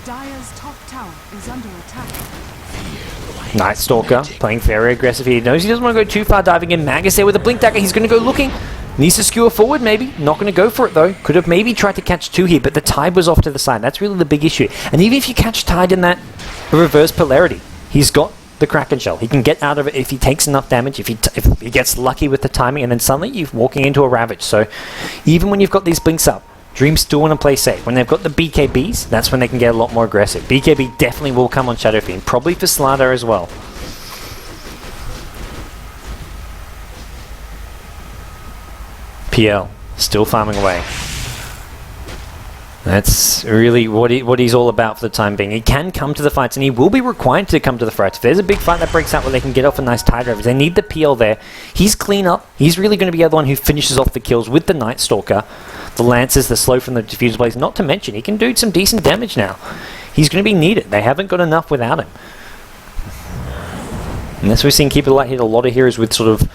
Dire's top tower is under attack. Night Stalker playing very aggressive here. He knows he doesn't want to go too far diving in. Magus there with a Blink Dagger. He's going to go looking. Needs to skewer forward maybe. Not going to go for it though. Could have maybe tried to catch 2 here, but the Tide was off to the side. That's really the big issue. And even if you catch Tide in that reverse polarity, he's got the Kraken Shell. He can get out of it if he takes enough damage, if he gets lucky with the timing, and then suddenly you're walking into a Ravage. So even when you've got these blinks up, Dreamz still want to play safe. When they've got the BKBs, that's when they can get a lot more aggressive. BKB definitely will come on Shadow Fiend, probably for Slaughter as well. PL still farming away. That's really what he's all about for the time being. He can come to the fights, and he will be required to come to the fights. If there's a big fight that breaks out where they can get off a nice Tide Ravage, they need the PL there. He's clean up. He's really going to be the one who finishes off the kills with the Night Stalker. The Lances, the slow from the Diffuser Blaze, not to mention, he can do some decent damage now. He's going to be needed. They haven't got enough without him. And that's what we're seeing Keeper of the Light hit a lot of heroes with sort of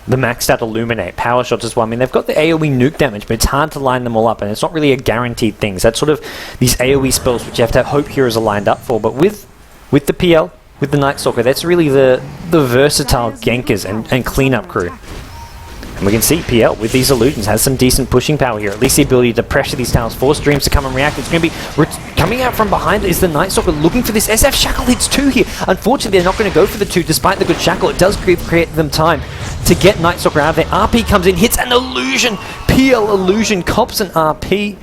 the maxed out Illuminate, Power Shots as well. I mean, they've got the AoE nuke damage, but it's hard to line them all up, and it's not really a guaranteed thing. So that's sort of these AoE spells which you have to hope heroes are lined up for. But with the PL, with the Night Stalker, that's really the versatile gankers and cleanup crew. And we can see PL with these illusions has some decent pushing power here. At least the ability to pressure these towers, force Dreamz to come and react. It's going to be coming out from behind is the Night Stalker looking for this SF Shackle. Hits 2 here. Unfortunately, they're not going to go for the 2 despite the good Shackle. It does create them time to get Night Stalker out of there. RP comes in, hits an illusion. PL illusion cops an RP.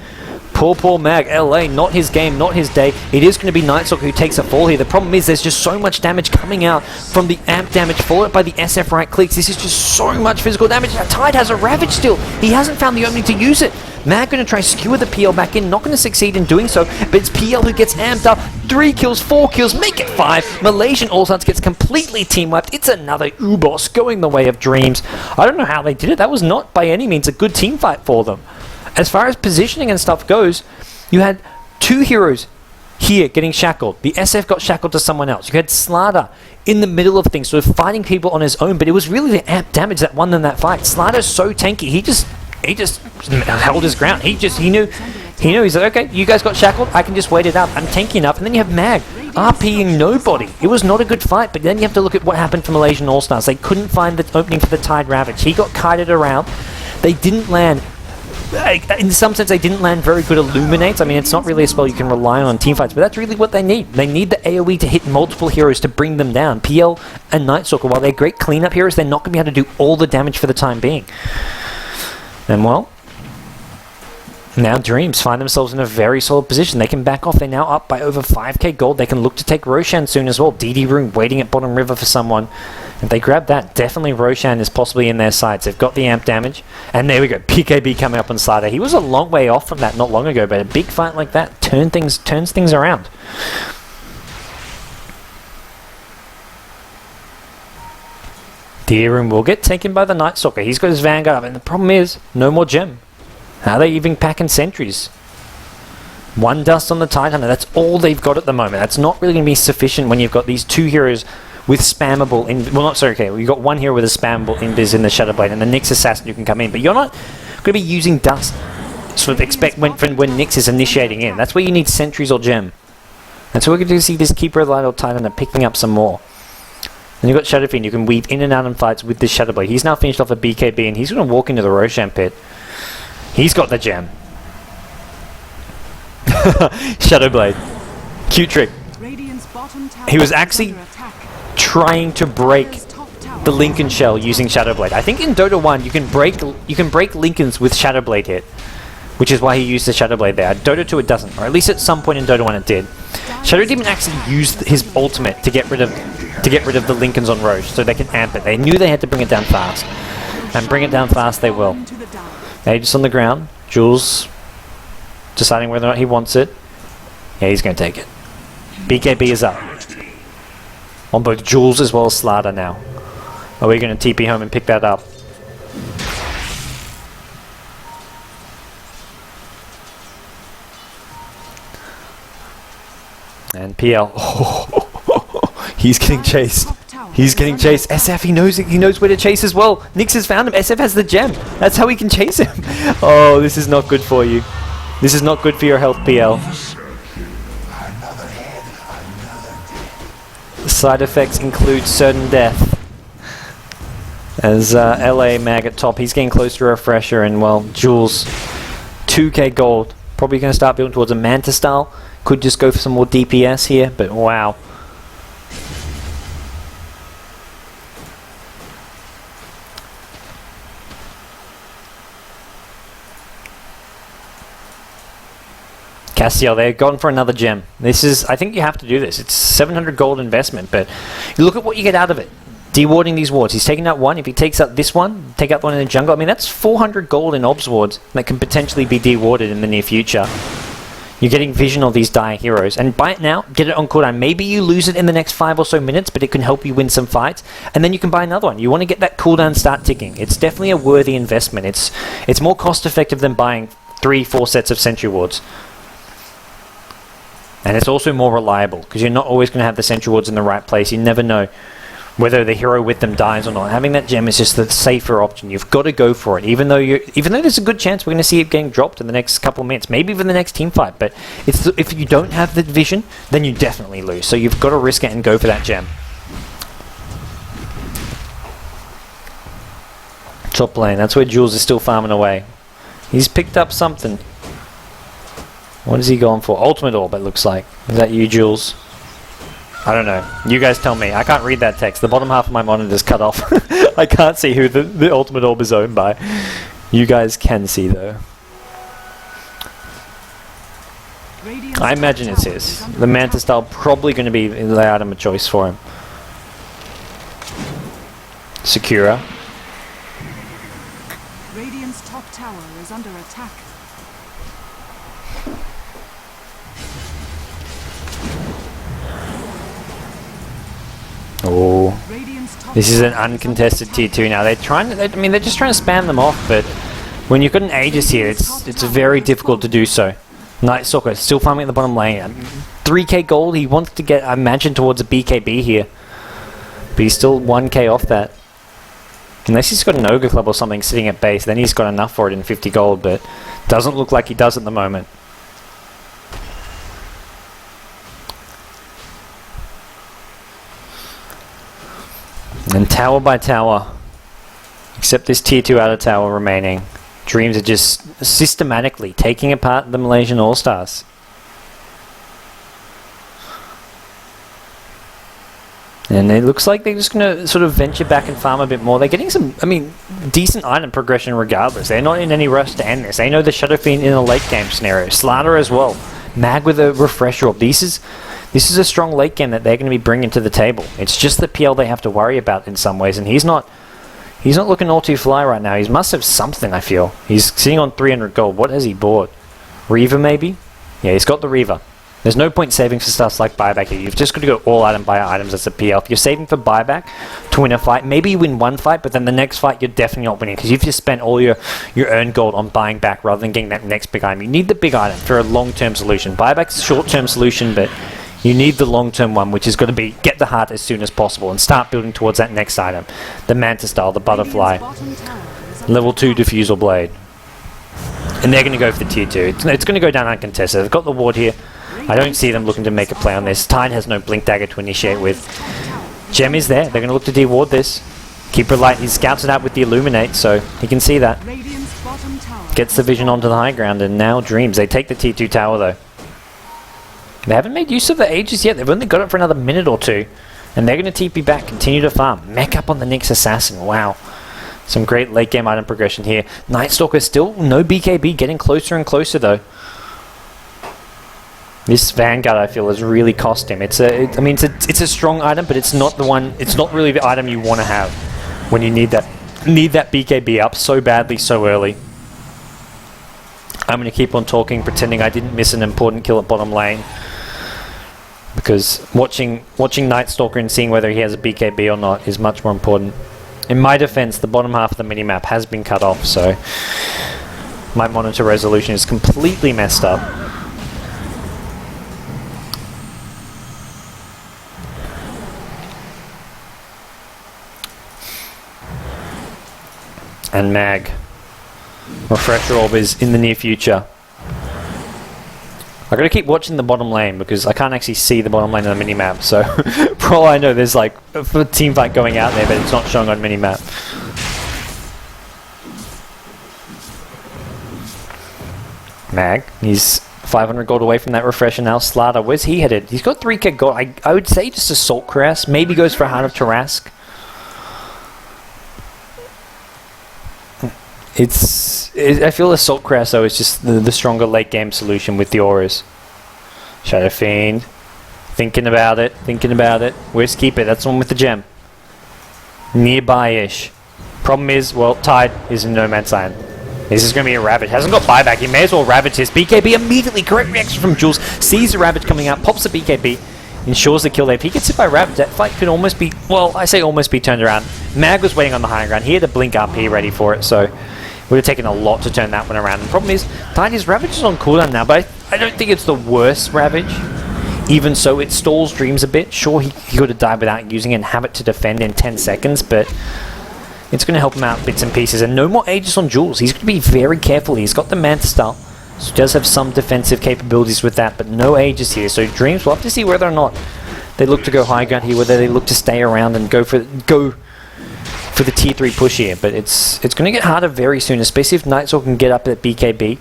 Poor Mag, LA, not his game, not his day. It is going to be Night Stalker who takes a fall here. The problem is there's just so much damage coming out from the amp damage, followed by the SF right clicks. This is just so much physical damage. Now, Tide has a Ravage still. He hasn't found the opening to use it. Mag going to try skewer the PL back in, not going to succeed in doing so, but it's PL who gets amped up. 3 kills, 4 kills, make it 5. Malaysian All-Stars gets completely team-wiped. It's another U-Boss going the way of Dreamz. I don't know how they did it. That was not by any means a good team fight for them. As far as positioning and stuff goes, you had 2 heroes here getting shackled. The SF got shackled to someone else. You had Slada in the middle of things, sort of fighting people on his own, but it was really the amp damage that won them that fight. Slada's so tanky, he just held his ground. He knew he's like, okay, you guys got shackled, I can just wait it up. I'm tanky enough. And then you have Mag RPing nobody. It was not a good fight, but then you have to look at what happened for Malaysian All-Stars. They couldn't find the opening for the Tide Ravage. He got kited around. They didn't land. In some sense, they didn't land very good Illuminates. I mean, it's not really a spell you can rely on teamfights, but that's really what they need. They need the AoE to hit multiple heroes to bring them down. PL and Nightstalker, while they're great cleanup heroes, they're not going to be able to do all the damage for the time being. And well, now Dreamz find themselves in a very solid position. They can back off. They're now up by over 5k gold. They can look to take Roshan soon as well. DD Room waiting at bottom river for someone. If they grab that, definitely Roshan is possibly in their sights. They've got the amp damage. And there we go, PKB coming up on Slada. He was a long way off from that not long ago, but a big fight like that turns things around. Room will get taken by the Nightstalker. He's got his Vanguard up, and the problem is, no more gem. How are they even packing sentries? 1 dust on the Tide Hunter. That's all they've got at the moment. That's not really going to be sufficient when you've got these 2 heroes with spammable you've got 1 hero with a spammable invis in the Shadowblade and the Nyx Assassin who can come in, but you're not going to be using dust. Sort of expect when Nyx is initiating in. That's where you need sentries or gem. And so we're going to see this Keeper of the Light or Tide Hunter picking up some more. And you've got Shadow Fiend, you can weave in and out in fights with this Shadowblade. He's now finished off a BKB and he's going to walk into the Roshan pit. He's got the gem. Shadowblade. Cute trick. He was actually trying to break the Lincoln shell using Shadowblade. I think in Dota 1 you can break Lincolns with Shadowblade hit, which is why he used the Shadowblade there. Dota 2 it doesn't, or at least at some point in Dota 1 it did. Shadow didn't actually use his ultimate to get rid of the Lincolns on Roche, so they can amp it. They knew they had to bring it down fast, and bring it down fast they will. Aegis on the ground. Julz deciding whether or not he wants it. Yeah, he's going to take it. BKB is up on both Julz as well as Slada now. Are we going to TP home and pick that up? And PL. He's getting chased. He's getting chased. SF, he knows it. He knows where to chase as well. Nyx has found him. SF has the gem. That's how he can chase him. Oh, this is not good for you. This is not good for your health, PL. Side effects include certain death. As LA Mag at top, he's getting close to a refresher, and well, Julz, 2k gold. Probably going to start building towards a Manta style. Could just go for some more DPS here, but wow. Castiel, they've gone for another gem. This is, I think you have to do this. It's 700 gold investment, but you look at what you get out of it. Dewarding these wards. He's taking out 1. If he takes out this one, take out 1 in the jungle. I mean, that's 400 gold in obs wards that can potentially be dewarded in the near future. You're getting vision of these dire heroes, and buy it now, get it on cooldown. Maybe you lose it in the next 5 or so minutes, but it can help you win some fights, and then you can buy another one. You want to get that cooldown start ticking. It's definitely a worthy investment. It's more cost effective than buying 3-4 sets of sentry wards. And it's also more reliable, because you're not always going to have the sentry wards in the right place. You never know whether the hero with them dies or not. Having that gem is just the safer option. You've got to go for it, even though there's a good chance we're going to see it getting dropped in the next couple of minutes, maybe even the next team fight. But if you don't have the vision, then you definitely lose. So you've got to risk it and go for that gem. Top lane, that's where Julz is still farming away. He's picked up something. What is he going for? Ultimate Orb, it looks like. Is that you, Julz? I don't know. You guys tell me. I can't read that text. The bottom half of my monitor is cut off. I can't see who the Ultimate Orb is owned by. You guys can see, though. I imagine it's his. The Manta style probably going to be the item of choice for him. Sakura. Radiant's top tower is under attack. Oh, Radiant's top this is an tower uncontested tier 2 now. They're trying to, I mean, they're just trying to spam them off, but when you've got an Aegis here, it's very difficult to do so. Night Stalker still farming at the bottom lane. 3k gold, he wants to get, I imagine, towards a BKB here. But he's still 1k off that. Unless he's got an Ogre Club or something sitting at base, then he's got enough for it in 50 gold, but doesn't look like he does at the moment. And tower by tower, except this tier 2 outer tower remaining, Dreamz are just systematically taking apart the Malaysian All-Stars. And it looks like they're just going to sort of venture back and farm a bit more. They're getting some, I mean, decent item progression regardless. They're not in any rush to end this. They know the Shadow Fiend in a late game scenario. Slaughter as well. Mag with a refresher orb. This is a strong late game that they're going to be bringing to the table. It's just the PL they have to worry about in some ways, and he's not looking all too fly right now. He must have something, I feel. He's sitting on 300 gold. What has he bought? Reaver maybe? Yeah, he's got the Reaver. There's no point saving for stuff like buyback here. You've just got to go all item buy items as a PL. If you're saving for buyback to win a fight, maybe you win one fight, but then the next fight you're definitely not winning because you've just spent all your earned gold on buying back rather than getting that next big item. You need the big item for a long-term solution. Buyback's a short-term solution, but you need the long-term one, which is going to be get the heart as soon as possible and start building towards that next item. The Manta Style, the Butterfly, level 2 Diffusal Blade. And they're going to go for the tier 2. It's going to go down uncontested. They've got the ward here. I don't see them looking to make a play on this. Tide has no Blink Dagger to initiate with. Gem is there. They're going to look to deward this. Keeper Light, he scouts it out with the Illuminate, so he can see that. Gets the vision onto the high ground, and now Dreamz. They take the tier 2 tower, though. They haven't made use of the Aegis yet. They've only got it for another minute or two. And they're going to TP back, continue to farm. Mech up on the next Assassin. Wow. Some great late game item progression here. Night Stalker still no BKB, getting closer and closer, though. This Vanguard, I feel, has really cost him. It's a strong item, but it's not the one. It's not really the item you want to have when you need that BKB up so badly so early. I'm going to keep on talking, pretending I didn't miss an important kill at bottom lane, because watching Night Stalker and seeing whether he has a BKB or not is much more important. In my defense, the bottom half of the minimap has been cut off, so my monitor resolution is completely messed up. And Mag. Refresher Orb is in the near future. I gotta keep watching the bottom lane because I can't actually see the bottom lane on the minimap, so for all I know there's like a team fight going out there, but it's not showing on minimap. Mag, he's 500 gold away from that refresher now. Slaughter, where's he headed? He's got 3k gold. I would say just Assault Cuirass, maybe goes for a Heart of Tarask. I feel Assault Cuirass though is just the stronger late game solution with the auras. Shadow Fiend, thinking about it. Where's Keeper? That's the one with the gem. Nearby-ish. Problem is, well, Tide is in no man's land. This is going to be a Ravage. Hasn't got buyback. He may as well Ravage his BKB immediately. Correct reaction from Julz. Sees the Ravage coming out, pops the BKB, ensures the kill there. If he gets hit by Ravage, that fight could almost be, well, I say almost be turned around. Mag was waiting on the high ground. He had to blink up here ready for it, so would have taken a lot to turn that one around. And the problem is, Tiny's Ravage is on cooldown now, but I don't think it's the worst Ravage. Even so, it stalls Dreamz a bit. Sure, he could have died without using it and have it to defend in 10 seconds, but it's going to help him out bits and pieces. And no more Aegis on Julz. He's going to be very careful. He's got the Manta Style, so he does have some defensive capabilities with that, but no Aegis here. So Dreamz, we'll have to see whether or not they look to go high ground here, whether they look to stay around and go for the tier 3 push here, but it's going to get harder very soon, especially if Night Stalker can get up at BKB.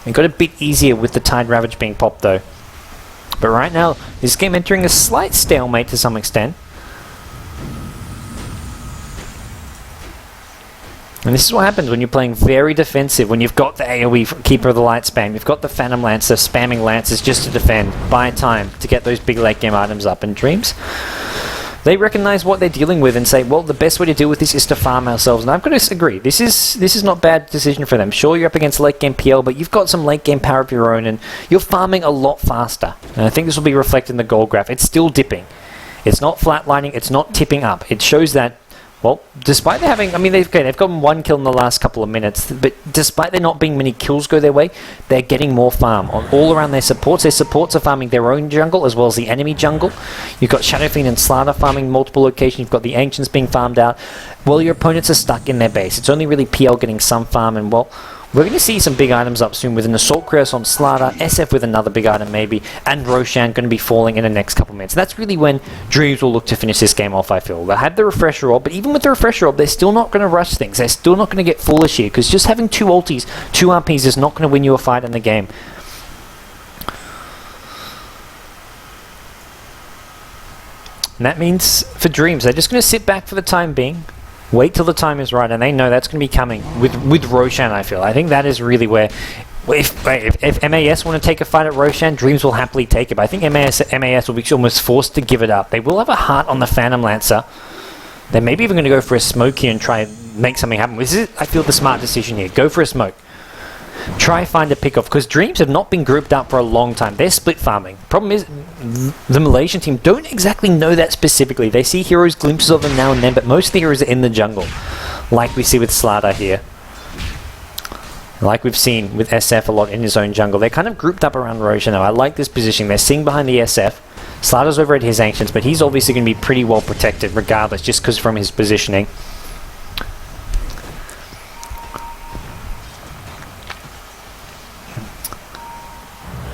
It got a bit easier with the Tide Ravage being popped though. But right now, this game entering a slight stalemate to some extent. And this is what happens when you're playing very defensive, when you've got the AoE Keeper of the Light spam, you've got the Phantom Lancer spamming Lances just to defend, buy time to get those big late game items up. And Dreamz, they recognize what they're dealing with and say, well, the best way to deal with this is to farm ourselves. And I've got to agree, this is not a bad decision for them. Sure, you're up against late game PL, but you've got some late game power of your own, and you're farming a lot faster. And I think this will be reflected in the gold graph. It's still dipping. It's not flatlining, it's not tipping up. It shows that, well, despite they're having, I mean, they've gotten 1 kill in the last couple of minutes, but despite there not being many kills go their way, they're getting more farm on all around their supports. Their supports are farming their own jungle as well as the enemy jungle. You've got Shadow Fiend and Slardar farming multiple locations. You've got the Ancients being farmed out. Well, your opponents are stuck in their base. It's only really PL getting some farm, and well, we're going to see some big items up soon with an Assault Cuirass on Slardar, SF with another big item maybe, and Roshan going to be falling in the next couple minutes. That's really when Dreamz will look to finish this game off, I feel. They had the refresher orb, but even with the refresher orb, they're still not going to rush things. They're still not going to get foolish here, because just having 2 ultis, 2 RPs is not going to win you a fight in the game. And that means for Dreamz, they're just going to sit back for the time being, wait till the time is right, and they know that's going to be coming with Roshan, I feel. I think that is really where, if MAS want to take a fight at Roshan, Dreamz will happily take it. But I think MAS will be almost forced to give it up. They will have a heart on the Phantom Lancer. They're maybe even going to go for a smoke here and try and make something happen. This is, I feel, the smart decision here. Go for a smoke. Try find a pick-off, because Dreamz have not been grouped up for a long time. They're split farming. Problem is, the Malaysian team don't exactly know that specifically. They see heroes, glimpses of them now and then, but most of the heroes are in the jungle, like we see with Slardar here. Like we've seen with SF a lot in his own jungle. They're kind of grouped up around Roshan now. I like this positioning. They're sitting behind the SF. Slardar's over at his Ancients, but he's obviously going to be pretty well protected regardless, just because from his positioning.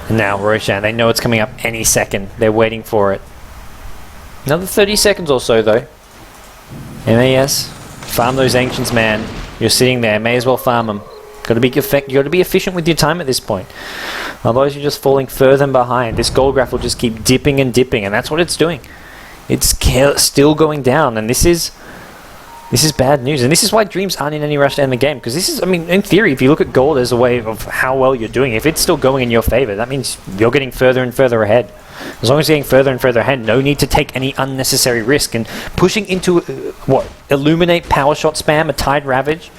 Now Roshan, they know it's coming up any second. They're waiting for it. Another 30 seconds or so though. MAS, farm those Ancients, man. You're sitting there, may as well farm them. You got to be efficient with your time at this point. Otherwise you're just falling further and behind. This gold graph will just keep dipping and dipping, and that's what it's doing. It's still going down, and this is bad news, and this is why Dreamz aren't in any rush to end the game, because this is, I mean, in theory, if you look at gold as a way of how well you're doing, if it's still going in your favor, that means you're getting further and further ahead. As long as you're getting further and further ahead, no need to take any unnecessary risk, and pushing into, Illuminate, Power Shot spam, a Tide Ravage,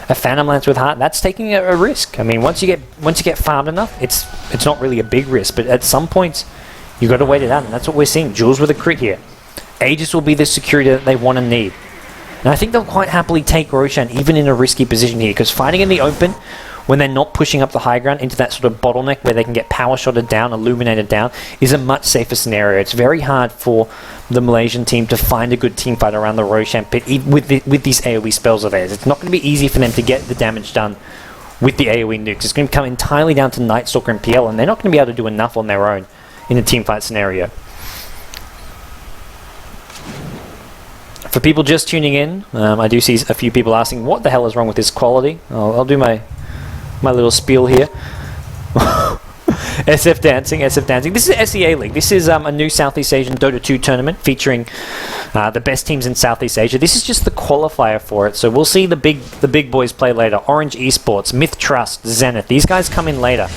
a Phantom Lance with Heart, that's taking a risk. I mean, once you get farmed enough, it's not really a big risk, but at some points, you've got to wait it out, and that's what we're seeing. Julz with a crit here. Aegis will be the security that they want and need. And I think they'll quite happily take Roshan even in a risky position here, because fighting in the open, when they're not pushing up the high ground into that sort of bottleneck where they can get power shotted down, illuminated down, is a much safer scenario. It's very hard for the Malaysian team to find a good team fight around the Roshan pit with these AoE spells of theirs. It's not going to be easy for them to get the damage done with the AoE nukes. It's going to come entirely down to Night Stalker and PL, and they're not going to be able to do enough on their own in a team fight scenario. For people just tuning in, I do see a few people asking what the hell is wrong with this quality. I'll do my little spiel here. SF dancing. This is SEA League. This is a new Southeast Asian Dota 2 tournament featuring the best teams in Southeast Asia. This is just the qualifier for it, so we'll see the big boys play later. Orange Esports, Myth Trust, Zenith. These guys come in later.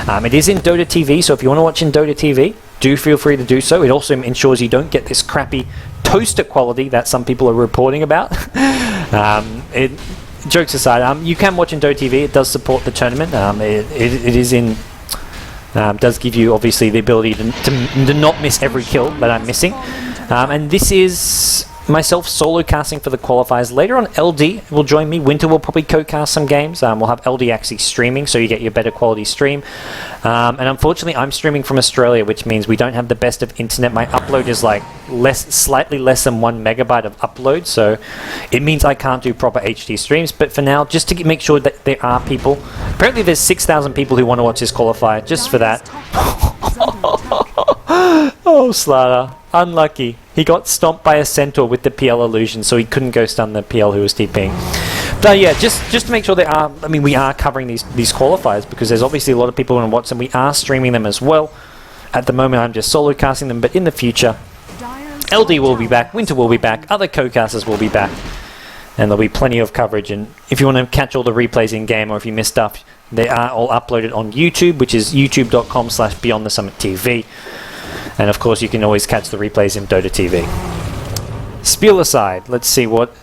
It is in Dota TV, so if you want to watch in Dota TV, do feel free to do so. It also ensures you don't get this crappy toaster quality that some people are reporting about. Jokes aside, you can watch in Dota TV. It does support the tournament. It is in. Does give you obviously the ability to not miss every kill that I'm missing. And this is myself solo casting for the qualifiers. Later on, LD will join me. Winter will probably co-cast some games. We'll have LD actually streaming, so you get your better quality stream. And unfortunately, I'm streaming from Australia, which means we don't have the best of internet. My upload is like slightly less than 1 megabyte of upload, so it means I can't do proper HD streams. But for now, just to make sure that there are people. Apparently, there's 6,000 people who want to watch this qualifier just for that. Oh, Slardar. Unlucky. He got stomped by a centaur with the PL illusion, so he couldn't go stun the PL who was TPing. But yeah, just to make sure we are covering these qualifiers, because there's obviously a lot of people who want to watch them. We are streaming them as well. At the moment, I'm just solo casting them, but in the future, LD will be back, Winter will be back, other co-casters will be back, and there'll be plenty of coverage. And if you want to catch all the replays in game, or if you missed stuff, they are all uploaded on YouTube, which is youtube.com/beyondthesummit.tv. And of course, you can always catch the replays in Dota TV. Spiel aside, let's see what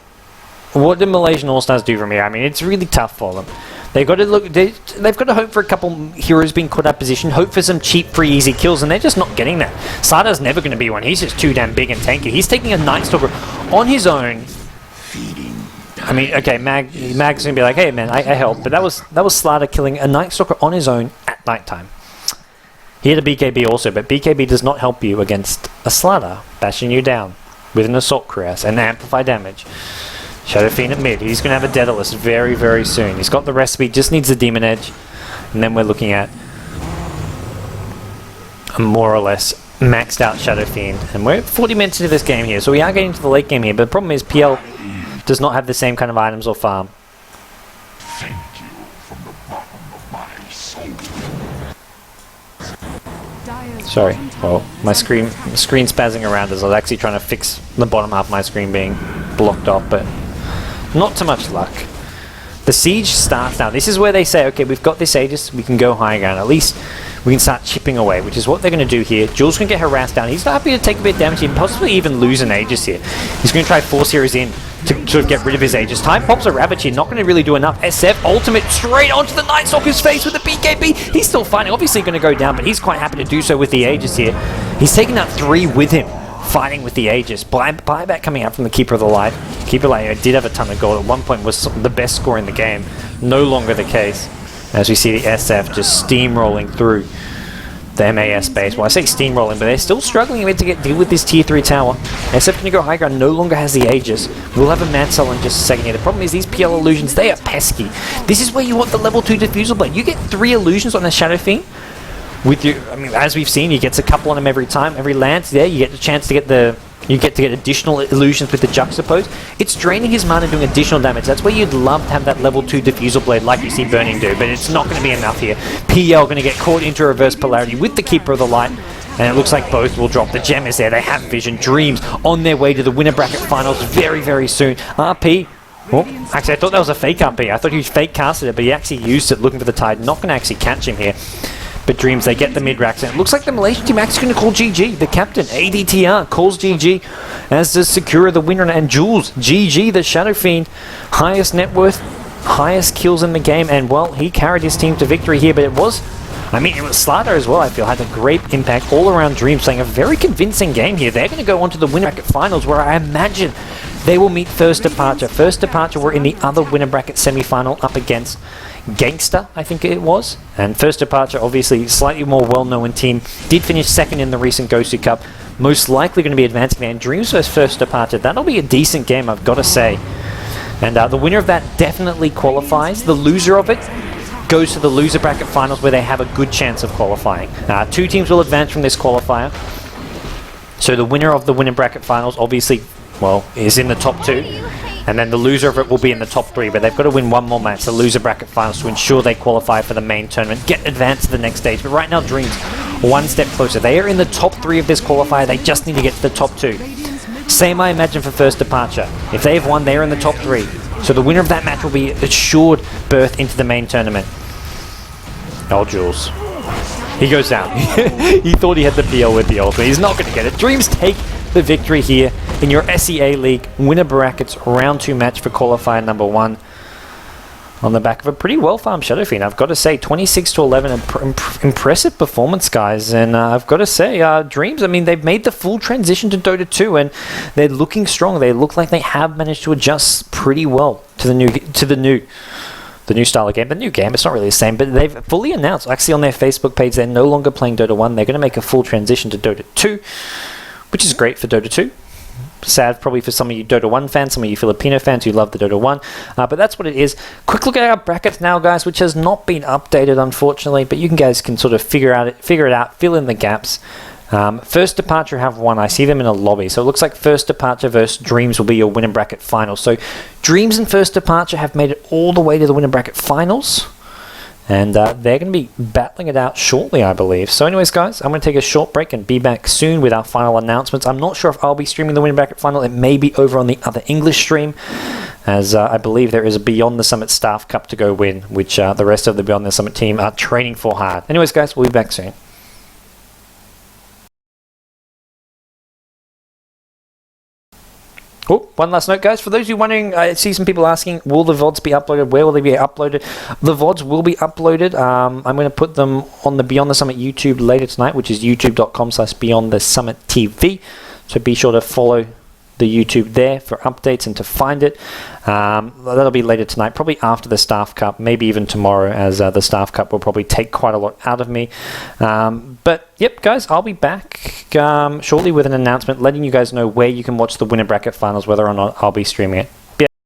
did Malaysian All-Stars do from here. I mean, it's really tough for them. They've got to look. They've got to hope for a couple heroes being caught out of position. Hope for some cheap, free, easy kills, and they're just not getting that. Slada's never going to be one. He's just too damn big and tanky. He's taking a Night Stalker on his own. I mean, okay, Mag's going to be like, hey man, I helped, but that was Slada killing a Night Stalker on his own at nighttime. He had a BKB also, but BKB does not help you against a Slada bashing you down with an Assault Cuirass and amplify damage. Shadow Fiend at mid. He's going to have a Daedalus very, very soon. He's got the recipe, just needs the Demon Edge. And then we're looking at a more or less maxed out Shadow Fiend. And we're 40 minutes into this game here, so we are getting to the late game here. But the problem is PL does not have the same kind of items or farm. Thank you from the bottom of my soul. Sorry, well, my screen spazzing around as I was actually trying to fix the bottom half of my screen being blocked off, but not too much luck. The siege starts now. This is where they say, okay, we've got this Aegis, we can go high ground. At least we can start chipping away, which is what they're going to do here. Julz can get harassed down. He's happy to take a bit of damage and possibly even lose an Aegis here. He's going to try force heroes in to sort of get rid of his Aegis. Time pops a Ravage here, not going to really do enough. SF ultimate straight onto the Night Stalker's face with the BKB. He's still fighting, obviously going to go down, but he's quite happy to do so with the Aegis here. He's taking out 3 with him, fighting with the Aegis. Buyback coming out from the Keeper of the Light. Keeper Light did have a ton of gold. At one point was the best score in the game. No longer the case. As we see the SF just steamrolling through the MAS base. Well, I say steamrolling, but they're still struggling a bit to deal with this tier 3 tower. SF can go high ground, no longer has the Aegis. We'll have a Mad Soul in just a second here. The problem is these PL illusions, they are pesky. This is where you want the level 2 Diffusal Blade. You get 3 illusions on the Shadow Fiend. With your, I mean, as we've seen, he gets a couple on him every time. Every lance there, you get the chance to get the... You get to get additional illusions with the Juxtapose. It's draining his mana, doing additional damage. That's where you'd love to have that level 2 Diffusal Blade like you see Burning do, but it's not going to be enough here. PL going to get caught into reverse polarity with the Keeper of the Light, and it looks like both will drop. The gem is there, they have vision. Dreamz on their way to the winner bracket finals very, very soon. RP, oh, actually I thought that was a fake RP. I thought he fake casted it, but he actually used it looking for the Tide. Not going to actually catch him here. But Dreamz, they get the mid-racks, and it looks like the Malaysian team actually going to call GG. The captain, ADTR, calls GG, as does Sakura, the winner, and Julz, GG, the Shadow Fiend, highest net worth, highest kills in the game, and, well, he carried his team to victory here, but it was Slada as well, I feel, had a great impact all around Dreamz, playing a very convincing game here. They're going to go on to the winner bracket finals, where I imagine they will meet First Departure. First Departure were in the other winner bracket semi-final up against Gangster, I think it was. And First Departure, obviously slightly more well-known team, did finish second in the recent Gosu Cup. Most likely going to be advancing there. And Dreamz versus First Departure, that'll be a decent game, I've got to say. And the winner of that definitely qualifies. The loser of it goes to the loser bracket finals, where they have a good chance of qualifying. 2 teams will advance from this qualifier. So the winner of the winner bracket finals, obviously, well, is in the top 2. And then the loser of it will be in the top 3, but they've got to win one more match, the loser bracket finals, to ensure they qualify for the main tournament, get advanced to the next stage. But right now, Dreamz, one step closer. They are in the top 3 of this qualifier. They just need to get to the top 2. Same, I imagine, for First Departure. If they have won, they're in the top 3. So the winner of that match will be assured berth into the main tournament. Oh, Julz. He goes down. He thought he had the PL with the ultimate. He's not going to get it. Dreamz take the victory here in your SEA League winner brackets round 2 match for qualifier number 1, on the back of a pretty well farmed Shadow Fiend. I've got to say, 26-11, impressive performance, guys. And I've got to say, Dreamz, I mean, they've made the full transition to Dota 2, and they're looking strong. They look like they have managed to adjust pretty well to the new style of game. The new game, it's not really the same, but they've fully announced, actually on their Facebook page, they're no longer playing Dota 1. They're going to make a full transition to Dota 2, which is great for Dota 2. Sad probably for some of you Dota 1 fans, some of you Filipino fans who love the Dota 1, but that's what it is. Quick look at our brackets now, guys, which has not been updated, unfortunately, but you guys can sort of figure it out, fill in the gaps. First Departure have won. I see them in a lobby, so it looks like First Departure versus Dreamz will be your winner bracket final. So Dreamz and First Departure have made it all the way to the winner bracket finals, and they're going to be battling it out shortly, I believe. So anyways, guys, I'm going to take a short break and be back soon with our final announcements. I'm not sure if I'll be streaming the winner bracket final. It may be over on the other English stream, as I believe there is a Beyond the Summit Staff Cup to go win, which the rest of the Beyond the Summit team are training for hard. Anyways, guys, we'll be back soon. Oh, one last note, guys. For those of you wondering, I see some people asking, will the VODs be uploaded? Where will they be uploaded? The VODs will be uploaded. I'm going to put them on the Beyond the Summit YouTube later tonight, which is youtube.com/beyondthesummittv. So be sure to follow the YouTube there for updates and to find it. That'll be later tonight, probably after the Staff Cup, maybe even tomorrow, as the Staff Cup will probably take quite a lot out of me. But yep, guys, I'll be back shortly with an announcement letting you guys know where you can watch the winner bracket finals, whether or not I'll be streaming it.